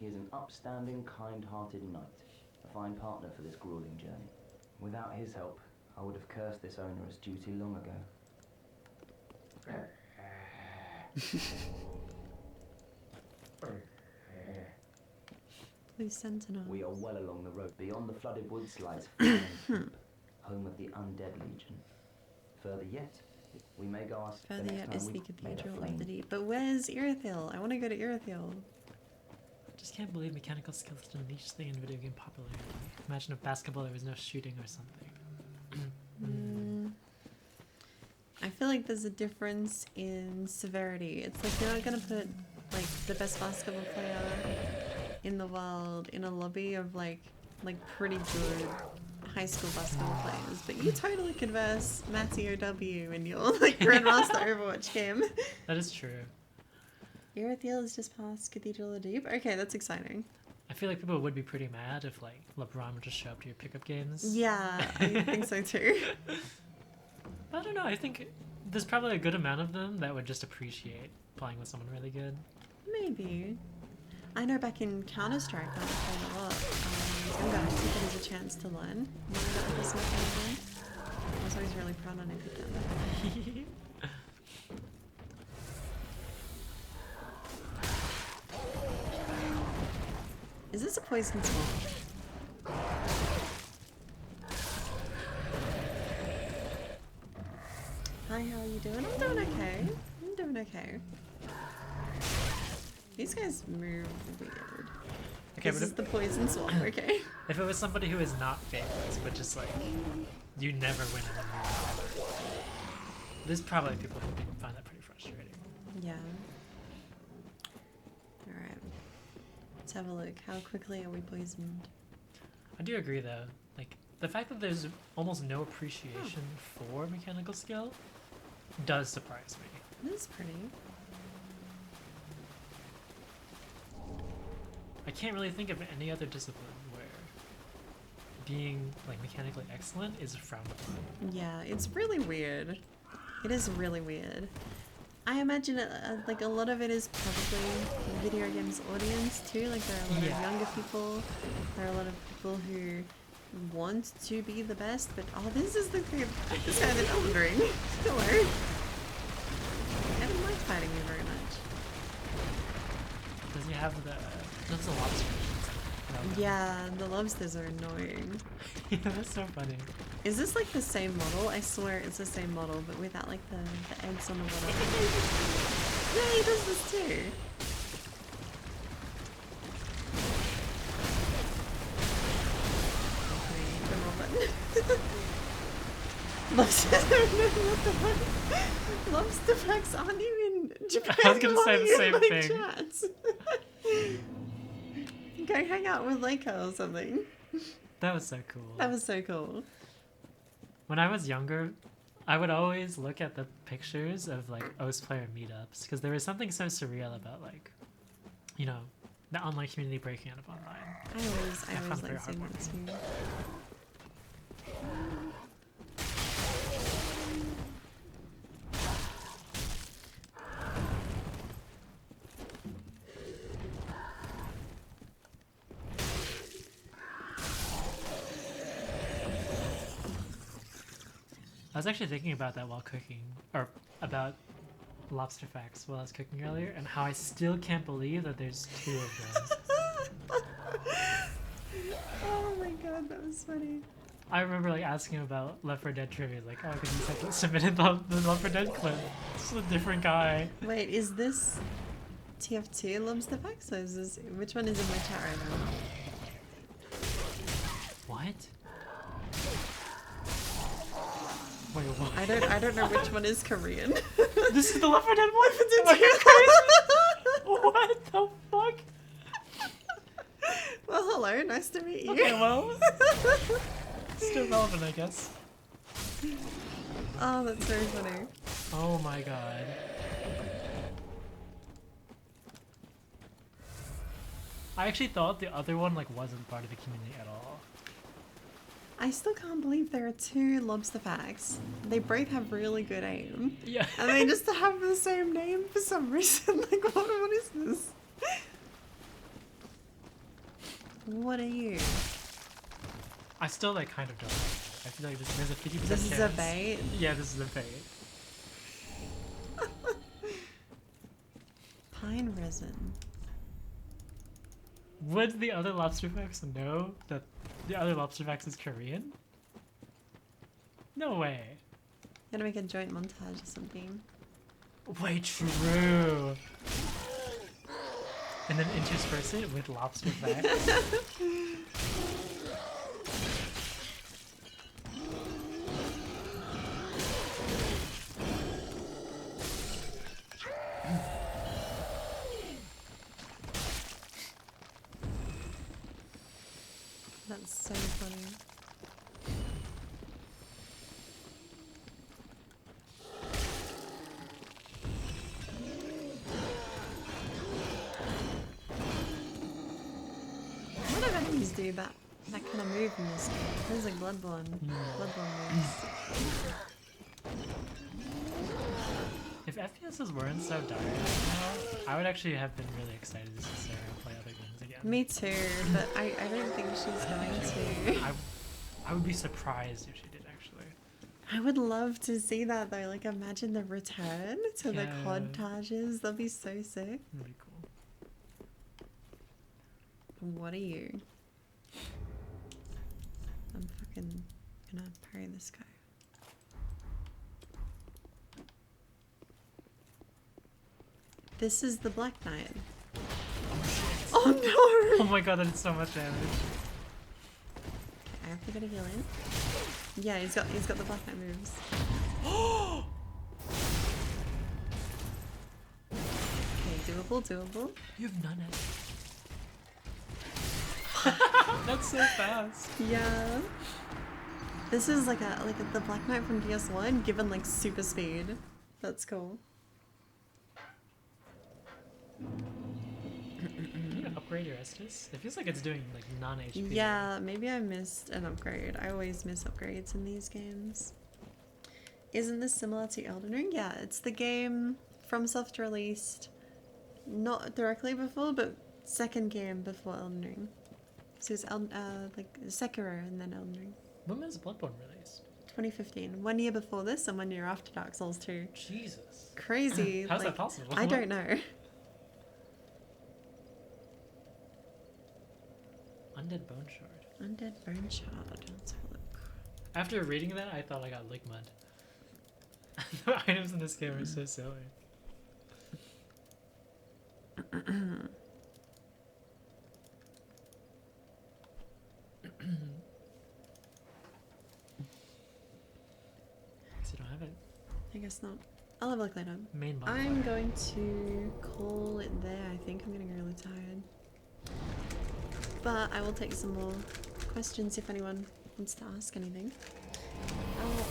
He is an upstanding, kind-hearted knight, a fine partner for this grueling journey. Without his help, I would have cursed this onerous duty long ago. These sentinels. We are well along the road. Beyond the flooded woods lies Flying Keep, home of the Undead Legion. Further yet, we may go ask the Further next yet time is we the made a Cathedral of flame. the Deep. But where's Irithyll? I want to go to Irithyll. Just can't believe mechanical skill is such a niche thing in video game popularity. Imagine if basketball there was no shooting or something. I feel like there's a difference in severity. It's like you're not gonna put like the best basketball player in the world in a lobby of like pretty good high school basketball players, but you totally could verse Matty OW in your like Grandmaster Overwatch game. That is true. Irithyll is just past Cathedral of the Deep. Okay, that's exciting. I feel like people would be pretty mad if like LeBron would just show up to your pickup games. Yeah, I think so too. I don't know. I think there's probably a good amount of them that would just appreciate playing with someone really good. Maybe. I know back in Counter-Strike I played a lot. Younger, I took it as a chance to learn. You know that personal kind of thing? I was always really proud when I picked that up. Is this a poison swamp? Hi, how are you doing? I'm doing okay. I'm doing okay. These guys move weird. Okay, This but is the poison swamp, okay? if it was somebody who is not famous, but just like you never win in a movie ever, there's probably people who find that pretty frustrating. Yeah. Alright. Let's have a look. How quickly are we poisoned? I do agree though. Like the fact that there's almost no appreciation for mechanical skill does surprise me. This is pretty. I can't really think of any other discipline where being like mechanically excellent is frowned upon. Yeah, it's really weird. It is really weird. I imagine like a lot of it is probably video games audience too. Like there are a lot of younger people. There are a lot of people who want to be the best. But oh, this is the group. This guy's an Elden Ring. Hello. I haven't liked fighting you very much. Does he have the? That's a lobster. Yeah, the lobsters are annoying. Yeah, that's so funny. Is this like the same model? I swear it's the same model, but without like the eggs on the bottom. Yeah, he does this too. Okay, the wrong button. Lobsters, what the fuck? Lobster facts aren't even in Japan. I was gonna Why say are the you in same my thing. chats? Go hang out with Leica or something. That was so cool. That was so cool. When I was younger, I would always look at the pictures of like OS player meetups because there was something so surreal about like, you know, the online community breaking out of online. I always found it very like seeing that too. I was actually thinking about that while cooking, or about lobster facts while I was cooking earlier, and how I still can't believe that there's 2 of them. Oh my god, that was funny. I remember like asking about Left 4 Dead trivia, like, oh, because you said to submit the Left 4 Dead clip. It's a different guy. Wait, is this TF2 Lobster Facts? Or is this, which one is in my chat right now? What? Wait, what? I don't know which one is Korean. This is the Left 4 Dead one? Am I crazy? What the fuck? Well, hello, nice to meet you. Okay, well, still relevant, I guess. Oh, that's very funny. Oh my god. I actually thought the other one like wasn't part of the community at all. I still can't believe there are two lobster packs. They both have really good aim. Yeah. And they just have the same name for some reason. Like, what is this? What are you? I still like kind of don't like it. I feel like there's a 50% This is a chance. bait? Yeah, this is a bait. Pine resin. Would the other lobster facts know that the other lobster facts is Korean? No way. Gotta make a joint montage or something. Wait, true. And then intersperse it with lobster facts. That's so funny. What do enemies do that kind of move in this game? Feels like Bloodborne. Bloodborne moves. If FPSs weren't so dire right now, I would actually have been really excited to see Sarah play other games again. Me too, but I don't think she's going to. I would be surprised if she did actually. I would love to see that though. Like, imagine the return to the Yeah. Codtages. That'd be so sick. That'd be cool. What are you? I'm fucking gonna parry this guy. This is the Black Knight. Oh no! Oh my god, that did so much damage. I have to get a heal in. Yeah, he's got the Black Knight moves. Okay, doable. You have none That's so fast. Yeah. This is like the Black Knight from DS1 given like super speed. That's cool. Can you upgrade your Estus? It feels like it's doing like non-HP. Yeah, maybe I missed an upgrade. I always miss upgrades in these games. Isn't this similar to Elden Ring? Yeah, it's the game FromSoft released not directly before, but second game before Elden Ring. So it's like Sekiro and then Elden Ring. When was Bloodborne released? 2015. 1 year before this and 1 year after Dark Souls 2. Jesus. Crazy. How's like, that possible? I don't know. Undead Bone Shard. Undead Bone Shard. Let's have a look. After reading that, I thought I got lick mud. The items in this game are so silly. So you don't have it. I guess not. I'll have a look later. Main bonfire. I'm going to call it there. I think I'm getting really tired. But I will take some more questions if anyone wants to ask anything.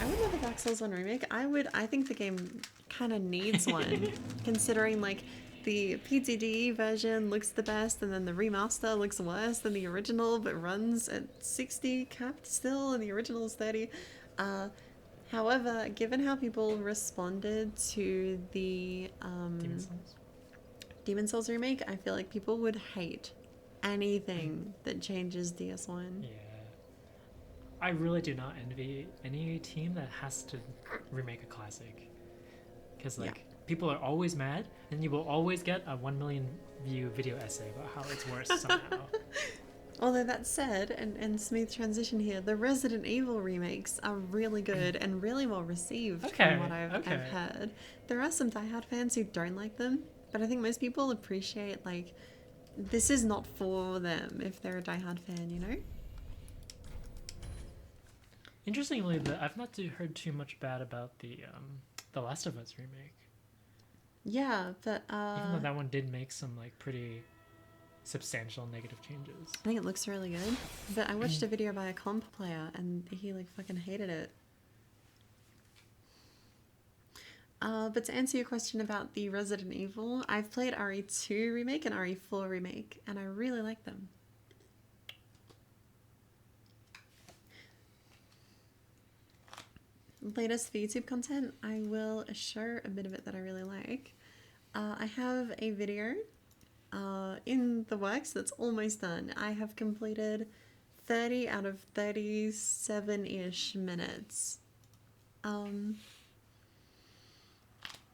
I would love a Dark Souls 1 remake. I think the game kind of needs one, considering like the PTDE version looks the best and then the remaster looks worse than the original but runs at 60 capped still and the original is 30. However, given how people responded to the Demon Souls remake, I feel like people would hate anything that changes DS1. Yeah. I really do not envy any team that has to remake a classic. Because, like, people are always mad, and you will always get a 1 million view video essay about how it's worse somehow. Although that said, and smooth transition here, the Resident Evil remakes are really good and really well received from what I've heard. There are some diehard fans who don't like them, but I think most people appreciate, like, this is not for them if they're a diehard fan, you know? Interestingly, I've not heard too much bad about the Last of Us remake. Yeah, but even though that one did make some like pretty substantial negative changes. I think it looks really good. But I watched a video by a comp player and he like fucking hated it. But to answer your question about the Resident Evil, I've played RE2 remake and RE4 remake, and I really like them. latest for YouTube content, I will show a bit of it that I really like. I have a video in the works that's almost done. I have completed 30 out of 37-ish minutes. And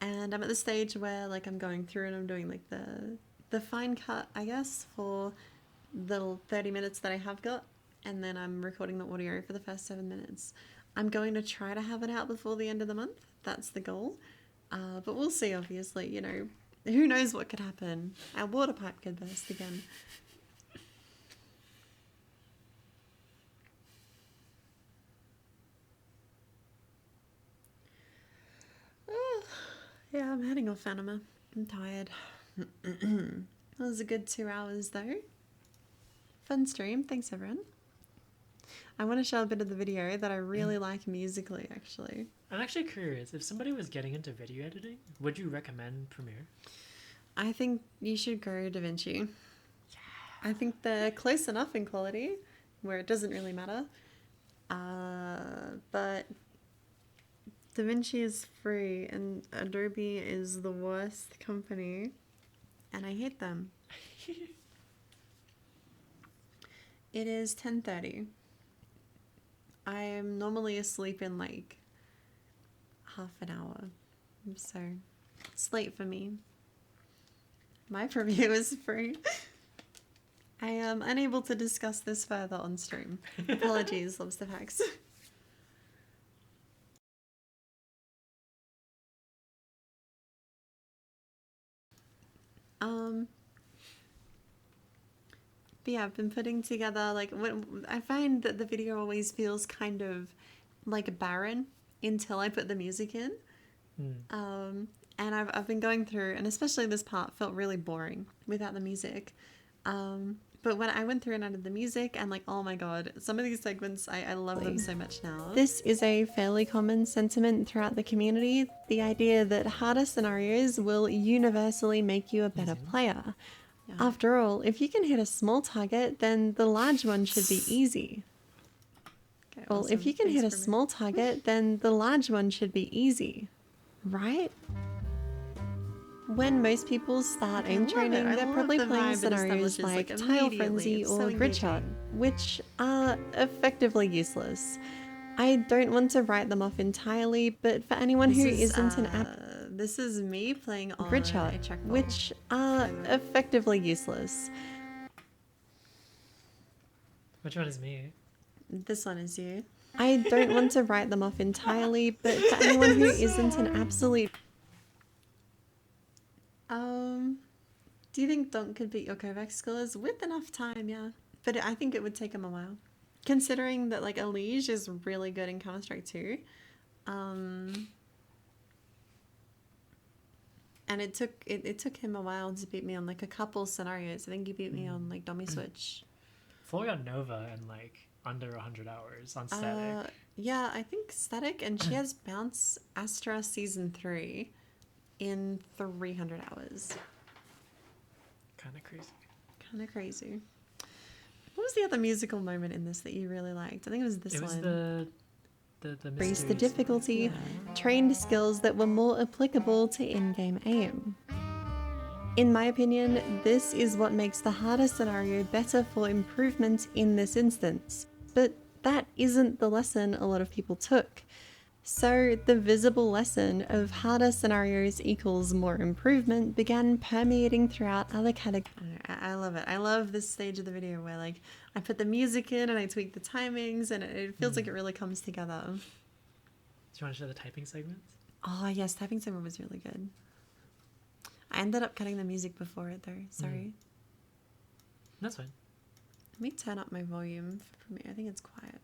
I'm at the stage where like I'm going through and I'm doing like the fine cut, I guess, for the 30 minutes that I have got, and then I'm recording the audio for the first 7 minutes. I'm going to try to have it out before the end of the month. That's the goal. But we'll see, obviously, you know, who knows what could happen. Our water pipe could burst again. Yeah, I'm heading off Anima. I'm tired. That was a good 2 hours though. Fun stream. Thanks everyone. I want to show a bit of the video that I really like musically, actually. I'm actually curious, if somebody was getting into video editing, would you recommend Premiere? I think you should go DaVinci. Yeah. I think they're close enough in quality where it doesn't really matter. But DaVinci is free and Adobe is the worst company and I hate them. It is 10:30. I am normally asleep in like half an hour, so it's late for me. My Premiere is free. I am unable to discuss this further on stream. Apologies, Lobster Packs. But yeah, I've been putting together, like, when I find that the video always feels kind of like barren until I put the music in. And I've been going through, and especially this part felt really boring without the music. But when I went through and added the music, and like, oh my god, some of these segments, I love them so much now. This is a fairly common sentiment throughout the community, the idea that harder scenarios will universally make you a better player. Yeah. After all, if you can hit a small target, then the large one should be easy. Okay, well, awesome. If you can hit a small target, then the large one should be easy, right? When most people start aim training, they're probably playing scenarios like Tile Frenzy or Gridshot, which are effectively useless. I don't want to write them off entirely, but for anyone who isn't an app... This is me playing on Gridshot, which are effectively useless. Which one is me? This one is you. I don't want to write them off entirely, but for anyone who isn't an absolute... Do you think Donk could beat your Kovacs skillers? With enough time, yeah. But I think it would take him a while. Considering that, like, Elige is really good in Counter-Strike 2. And it took him a while to beat me on, like, a couple scenarios. I think he beat me on, like, Dummy Switch. Flo got Nova in, like, under 100 hours on Static. Yeah, I think Static, and she has Bounce Astra Season 3 in 300 hours. Kind of crazy. Kind of crazy. What was the other musical moment in this that you really liked? I think it was this one. It was the increased the difficulty, trained skills that were more applicable to in-game aim. In my opinion, this is what makes the harder scenario better for improvement in this instance. But that isn't the lesson a lot of people took. So the visible lesson of harder scenarios equals more improvement began permeating throughout other categories. I love it. I love this stage of the video where, like, I put the music in and I tweak the timings and it feels like it really comes together. Do you want to show the typing segments? Oh yes, typing segment was really good. I ended up cutting the music before it though. Sorry. That's fine. Let me turn up my volume for me. I think it's quiet.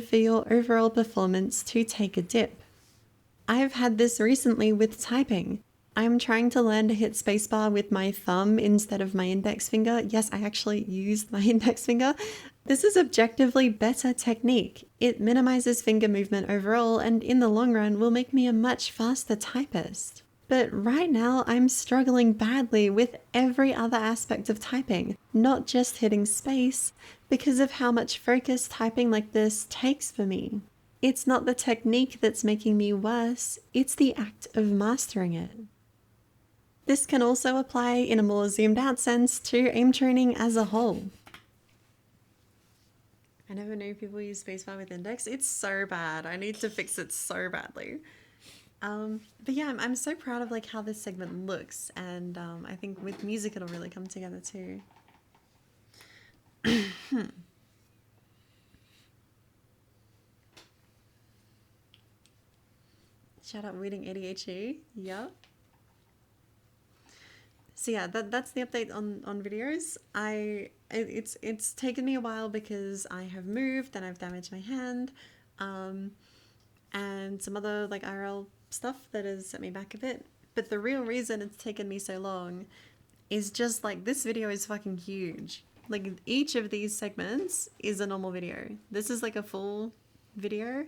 For your overall performance to take a dip. I've had this recently with typing. I'm trying to learn to hit spacebar with my thumb instead of my index finger. Yes, I actually used my index finger. This is objectively better technique. It minimizes finger movement overall and in the long run will make me a much faster typist. But right now, I'm struggling badly with every other aspect of typing, not just hitting space, because of how much focus typing like this takes for me. It's not the technique that's making me worse, it's the act of mastering it. This can also apply in a more zoomed out sense to aim training as a whole. I never knew people use spacebar with index. It's so bad. I need to fix it so badly. But yeah, I'm so proud of like how this segment looks, and I think with music it'll really come together too. Shout out Reading ADHD. Yep. So yeah, that's the update on videos. It's taken me a while because I have moved and I've damaged my hand, and some other like IRL stuff that has set me back a bit. But the real reason it's taken me so long is just like this video is fucking huge. Like each of these segments is a normal video. This is like a full video,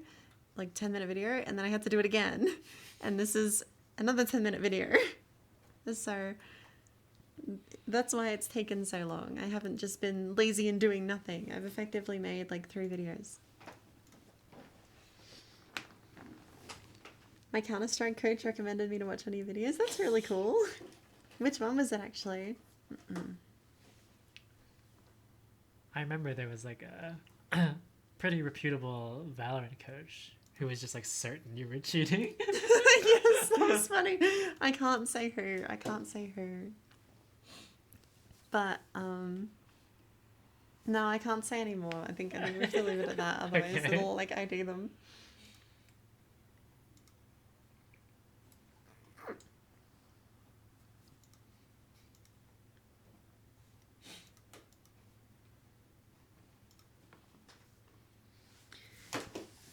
like 10-minute video, and then I had to do it again. And this is another 10-minute video. So that's why it's taken so long. I haven't just been lazy and doing nothing. I've effectively made like 3 videos. My Counter-Strike coach recommended me to watch one of your videos. That's really cool. Which one was it actually? I remember there was like a pretty reputable Valorant coach who was just like certain you were cheating. Yes, that was funny. I can't say who. But no, I can't say anymore. I think we have to leave it at that. Otherwise, Okay. it'll like ID them.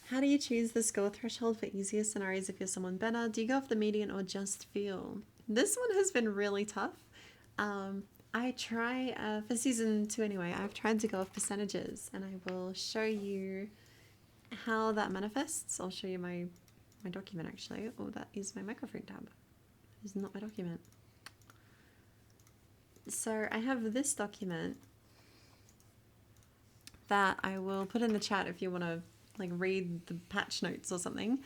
How do you choose the score threshold for easier scenarios if you're someone better? Do you go off the median or just feel? This one has been really tough. I try, for season 2 anyway, I've tried to go off percentages, and I will show you how that manifests. I'll show you my document actually. Oh, that is my microphone tab. This is not my document. So I have this document that I will put in the chat if you want to like read the patch notes or something,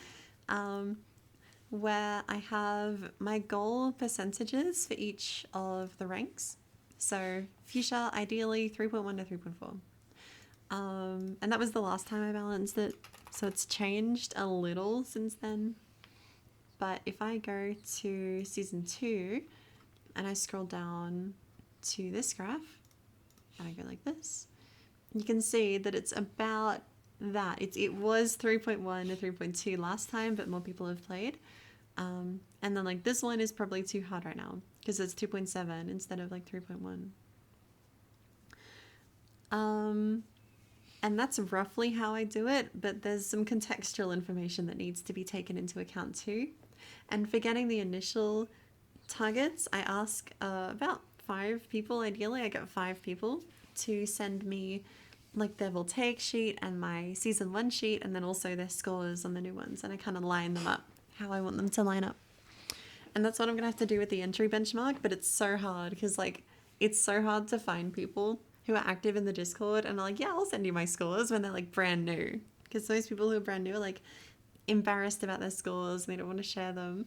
where I have my goal percentages for each of the ranks. So fuchsia, ideally 3.1 to 3.4. And that was the last time I balanced it, so it's changed a little since then. But if I go to season 2 and I scroll down to this graph and I go like this, you can see that it's about that. It was 3.1 to 3.2 last time, but more people have played. And then like this one is probably too hard right now because it's 2.7 instead of like 3.1. And that's roughly how I do it, but there's some contextual information that needs to be taken into account too. And for getting the initial targets, I ask about 5 people, ideally. I get 5 people to send me like their Voltaic sheet and my season 1 sheet, and then also their scores on the new ones, and I kind of line them up how I want them to line up. And that's what I'm gonna have to do with the entry benchmark, but it's so hard because like it's so hard to find people who are active in the Discord and are like, yeah, I'll send you my scores when they're like brand new, because those people who are brand new are like embarrassed about their scores and they don't want to share them.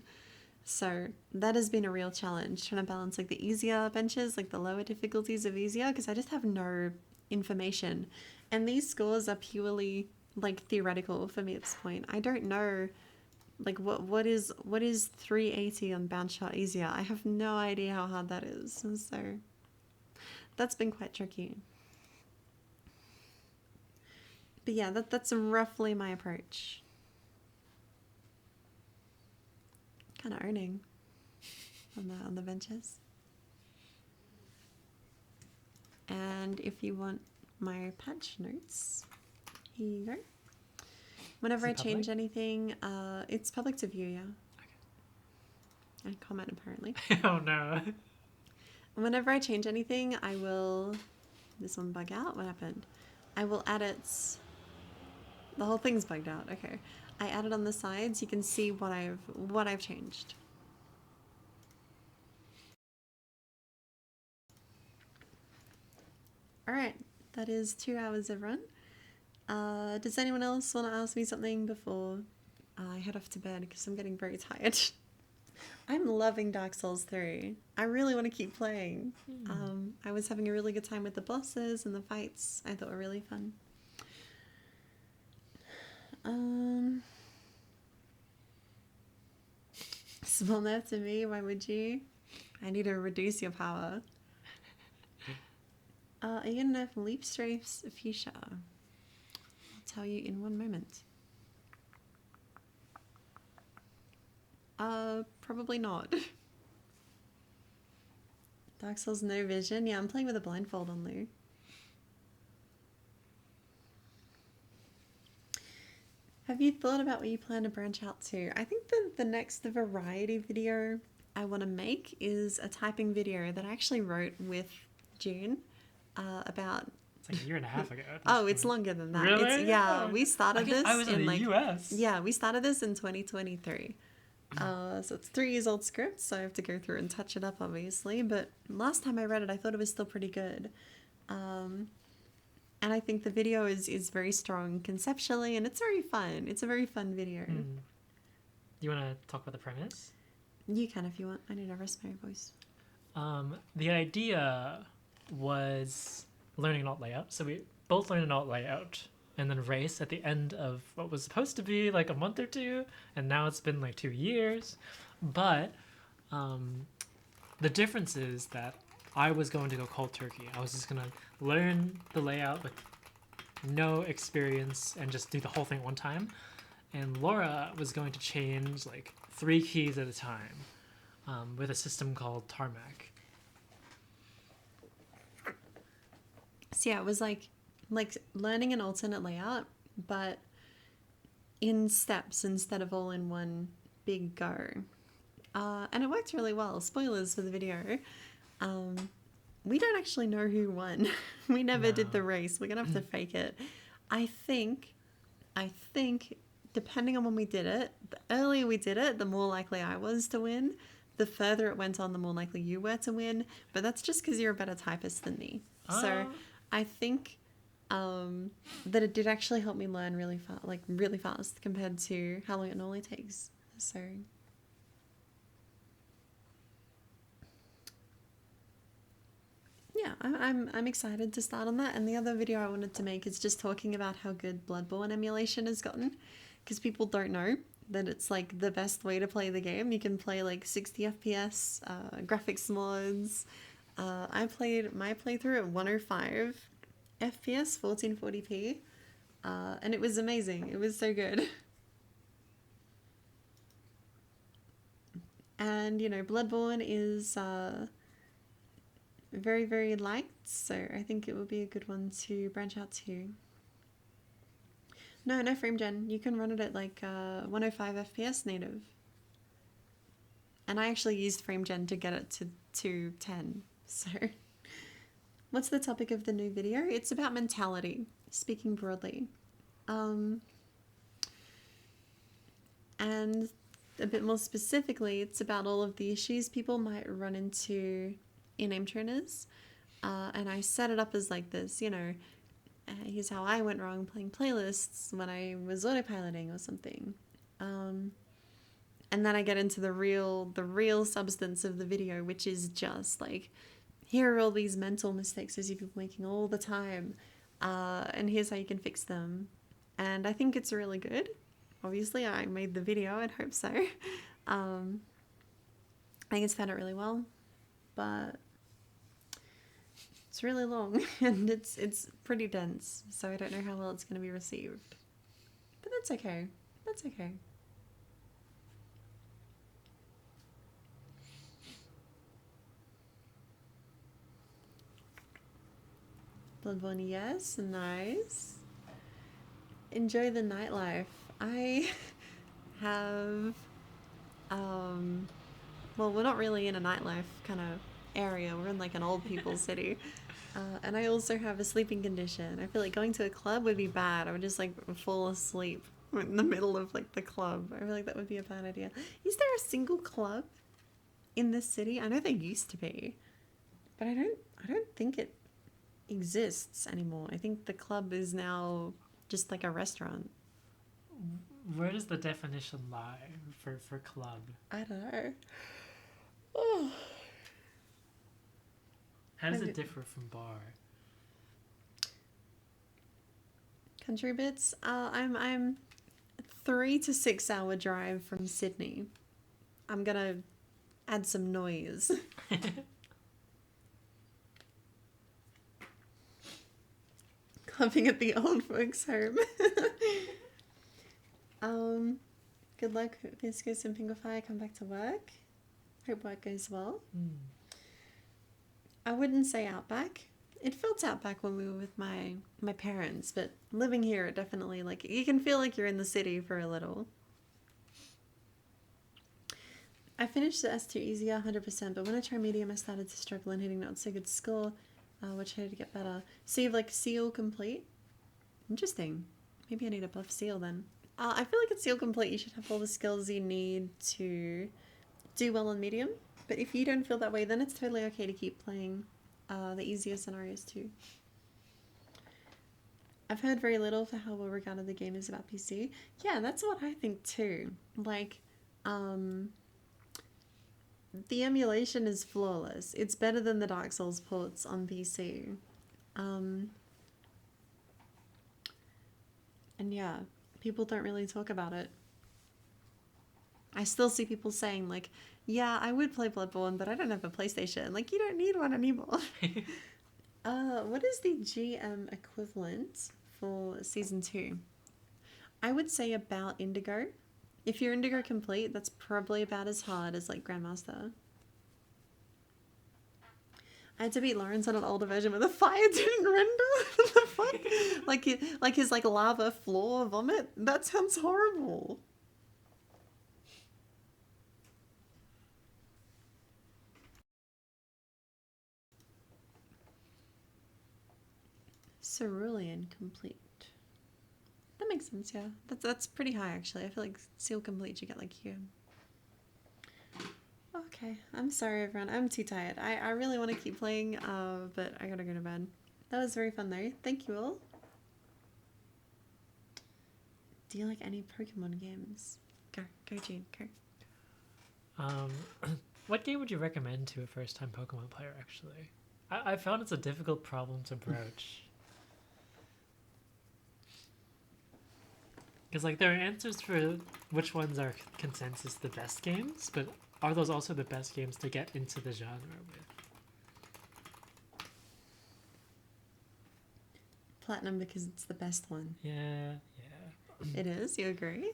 So that has been a real challenge, trying to balance like the easier benches, like the lower difficulties of easier, because I just have no information, and these scores are purely like theoretical for me at this point. I don't know like what is 380 on bounce shot easier. I have no idea how hard that is, and so that's been quite tricky. But yeah, that's roughly my approach. Kind of owning on the benches. And if you want my patch notes, here you go. Whenever I change anything, it's public to view, yeah. Okay. And comment apparently. Oh no. Whenever I change anything, I will. This one bug out. What happened? I will add it. The whole thing's bugged out. Okay. I added on the sides. You can see what I've changed. Alright, that is 2 hours, everyone. Does anyone else want to ask me something before I head off to bed? Because I'm getting very tired. I'm loving Dark Souls 3. I really want to keep playing. I was having a really good time with the bosses and the fights. I thought were really fun. Small nerve to me, why would you? I need to reduce your power. Are you gonna nerf Leap Strafe's Fuchsia? I'll tell you in one moment. Probably not. Dark Souls no vision? Yeah, I'm playing with a blindfold on, Lou. Have you thought about what you plan to branch out to? I think the next variety video I want to make is a typing video that I actually wrote with June about... It's like a year and a half ago. Oh, it's longer than that. Really? It's, yeah, we started this I was in the US. Yeah, we started this in 2023. So it's 3 years old script, so I have to go through and touch it up, obviously. But last time I read it, I thought it was still pretty good. And I think the video is very strong conceptually, and it's very fun. It's a very fun video. You want to talk about the premise? You can if you want. I need to rest my voice. The idea was learning an alt layout. So we both learned an alt layout and then race at the end of what was supposed to be like a month or two, and now it's been like 2 years. But the difference is that I was going to go cold turkey. I was just going to learn the layout with no experience and just do the whole thing one time. And Laura was going to change like 3 keys at a time with a system called Tarmac. So yeah, it was like learning an alternate layout, but in steps instead of all in one big go. And it worked really well. Spoilers for the video. We don't actually know who won. We never did the race. We're gonna have to fake it. I think, depending on when we did it, the earlier we did it, the more likely I was to win. The further it went on, the more likely you were to win. But that's just because you're a better typist than me. So I think that it did actually help me learn really fast compared to how long it normally takes. So yeah, I'm excited to start on that. And the other video I wanted to make is just talking about how good Bloodborne emulation has gotten, because people don't know that it's like the best way to play the game. You can play like 60 FPS, graphics mods. I played my playthrough at 105 FPS, 1440p, and it was amazing. It was so good. And you know, Bloodborne is very, very liked, so I think it will be a good one to branch out to. No frame gen. You can run it at like 105 FPS native. And I actually used frame gen to get it to 210. So, what's the topic of the new video? It's about mentality, speaking broadly. And a bit more specifically, it's about all of the issues people might run into in aim trainers. And I set it up as like this, you know, here's how I went wrong playing playlists when I was autopiloting or something. And then I get into the real substance of the video, which is just like, here are all these mental mistakes as you've been making all the time, and here's how you can fix them. And I think it's really good. Obviously, I made the video, I'd hope so. I think it's found it really well, but it's really long and it's pretty dense, so I don't know how well it's going to be received. But that's okay. That's okay. Bloodborne, yes, nice. Enjoy the nightlife. I have, well, we're not really in a nightlife kind of area. We're in like an old people's city. And I also have a sleeping condition. I feel like going to a club would be bad. I would just like fall asleep in the middle of like the club. I feel like that would be a bad idea. Is there a single club in this city? I know there used to be, but I don't think it exists anymore. I think the club is now just like a restaurant. Where does the definition lie for club? I don't know. Oh. How does Maybe- it differ from bar? Country bits. I'm 3 to 6 hour drive from Sydney. I'm gonna add some noise. Clubbing at the old folks' home. Good luck, Viscous and Pinglefire. Come back to work. Hope work goes well. I wouldn't say outback. It felt outback when we were with my parents, but living here, it definitely, like, you can feel like you're in the city for a little. I finished the S2 easier 100%, but when I tried medium, I started to struggle and hitting not so good score, which I had to get better. So you have like seal complete. Interesting. Maybe I need a buff seal then. I feel like at seal complete, you should have all the skills you need to do well on medium. But if you don't feel that way, then it's totally okay to keep playing the easier scenarios too. I've heard very little for how well regarded the game is about PC. Yeah, that's what I think too. Like, the emulation is flawless. It's better than the Dark Souls ports on PC. And yeah, people don't really talk about it. I still see people saying like, yeah, I would play Bloodborne, but I don't have a PlayStation. Like, you don't need one anymore. What is the GM equivalent for Season 2? I would say about Indigo. If you're Indigo complete, that's probably about as hard as like Grandmaster. I had to beat Lawrence on an older version where the fire didn't render. What the fuck? Like his like lava floor vomit? That sounds horrible. Cerulean complete. That makes sense, yeah. That's pretty high actually. I feel like seal complete you get like here. Okay, I'm sorry everyone. I'm too tired. I really want to keep playing, but I gotta go to bed. That was very fun though. Thank you all. Do you like any Pokemon games? Go, Gene, go. What game would you recommend to a first-time Pokemon player, actually? I found it's a difficult problem to broach. Because, like, there are answers for which ones are consensus the best games, but are those also the best games to get into the genre with? Platinum because it's the best one. Yeah. It is? You agree?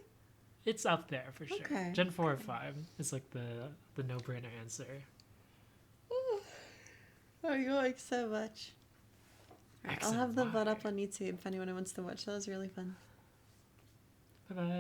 It's up there for sure. Okay. Gen 4 or 5 is like the no-brainer answer. Oh, you like so much. Right, I'll X have and the VOD Y. up on YouTube if anyone wants to watch. That was really fun. Bye-bye.